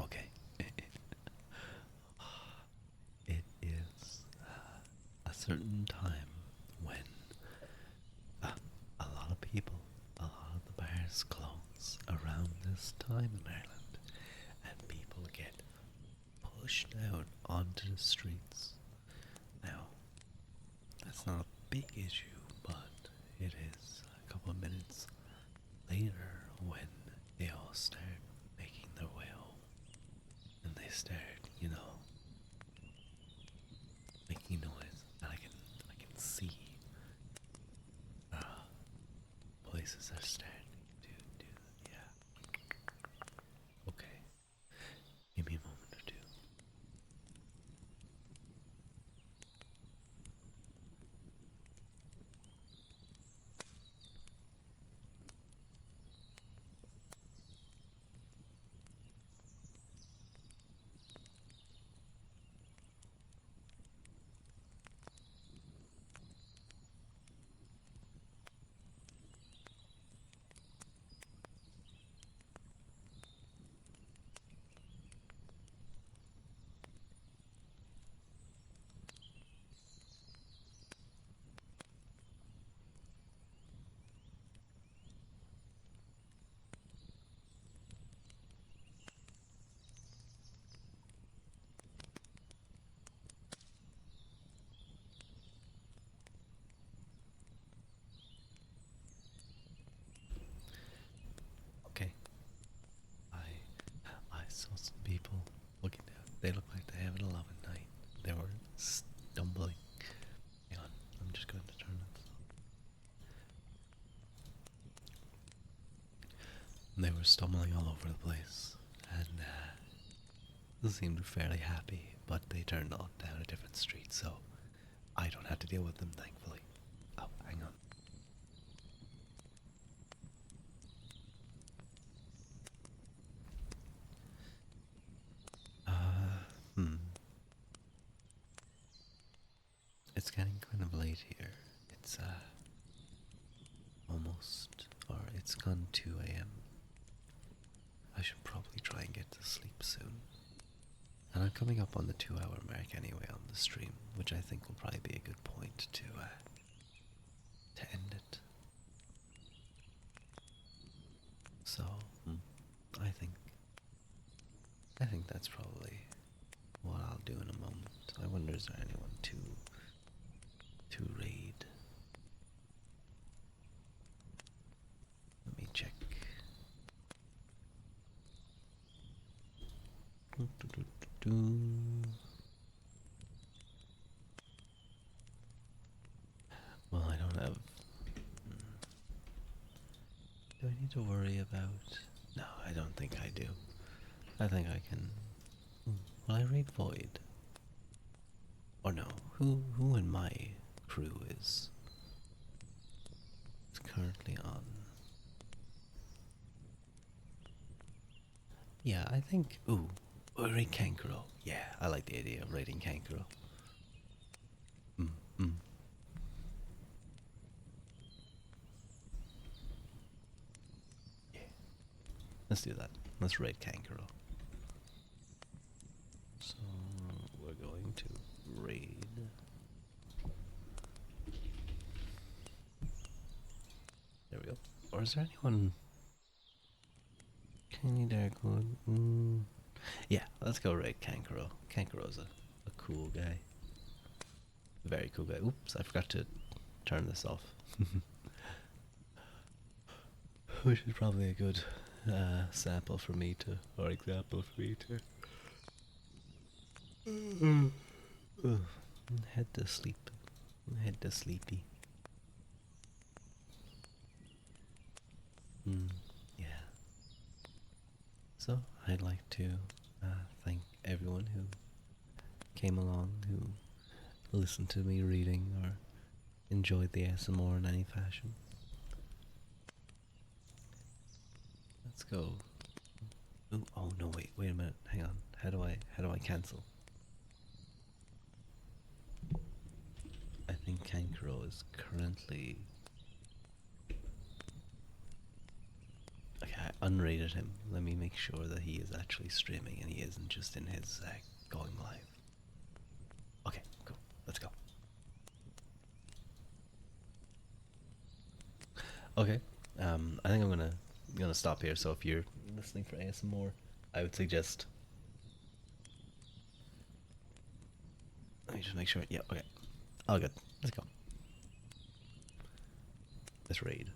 Okay. It is a certain time when uh, a lot of people, a lot of the bars close around this time in Ireland, and people get pushed out onto the streets. Now, that's not a big issue, but it is a couple of minutes later when they all start making their way home, and they start, making noise, and I can see uh, places are starting to do that. Yeah. Okay. Give me a moment or two. Okay. I saw some people looking down. They look like they haven't a loving night. They were stumbling. Hang on, I'm just going to turn this off. They were stumbling all over the place, and they seemed fairly happy, but they turned on down a different street, so I don't have to deal with them, thankfully. Oh, hang on. Hmm. It's getting kind of late here. It's almost, or it's gone 2 a.m. I should probably try and get to sleep soon. And I'm coming up on the 2 hour mark anyway on the stream, which I think will probably be a good point to end it. So, I think I think that's probably what I'll do in a moment. I wonder, is there anyone to raid? Let me check. Well, I don't have. Do I need to worry about? No, I don't think I do. I think I can. Will I read Void? Or no? Who in my crew is currently on? Yeah, I think. Ooh, we'll read Kankuro. Yeah, I like the idea of reading Kankuro. Mm, mm. Yeah, let's do that. Let's raid Kankuro. So we're going to raid. There we go. Or is there anyone? Kenny Darkwood. Yeah, let's go raid Kankuro. Kankuro's a cool guy. Very cool guy. Oops, I forgot to turn this off. Which is probably a good sample for me to, or example for me to. Head to sleep. Head to sleepy. Yeah. So I'd like to thank everyone who came along, who listened to me reading or enjoyed the ASMR in any fashion. Let's go. Ooh, oh no, wait a minute. Hang on. How do I cancel? I think Kankuro is currently. Okay, I unrated him. Let me make sure that he is actually streaming and he isn't just in his going live. Okay, cool. Let's go. Okay. I think I'm gonna stop here. So if you're listening for ASMR, I would suggest. Let me just make sure. Yeah. Okay. All good. Let's go. Let's raid.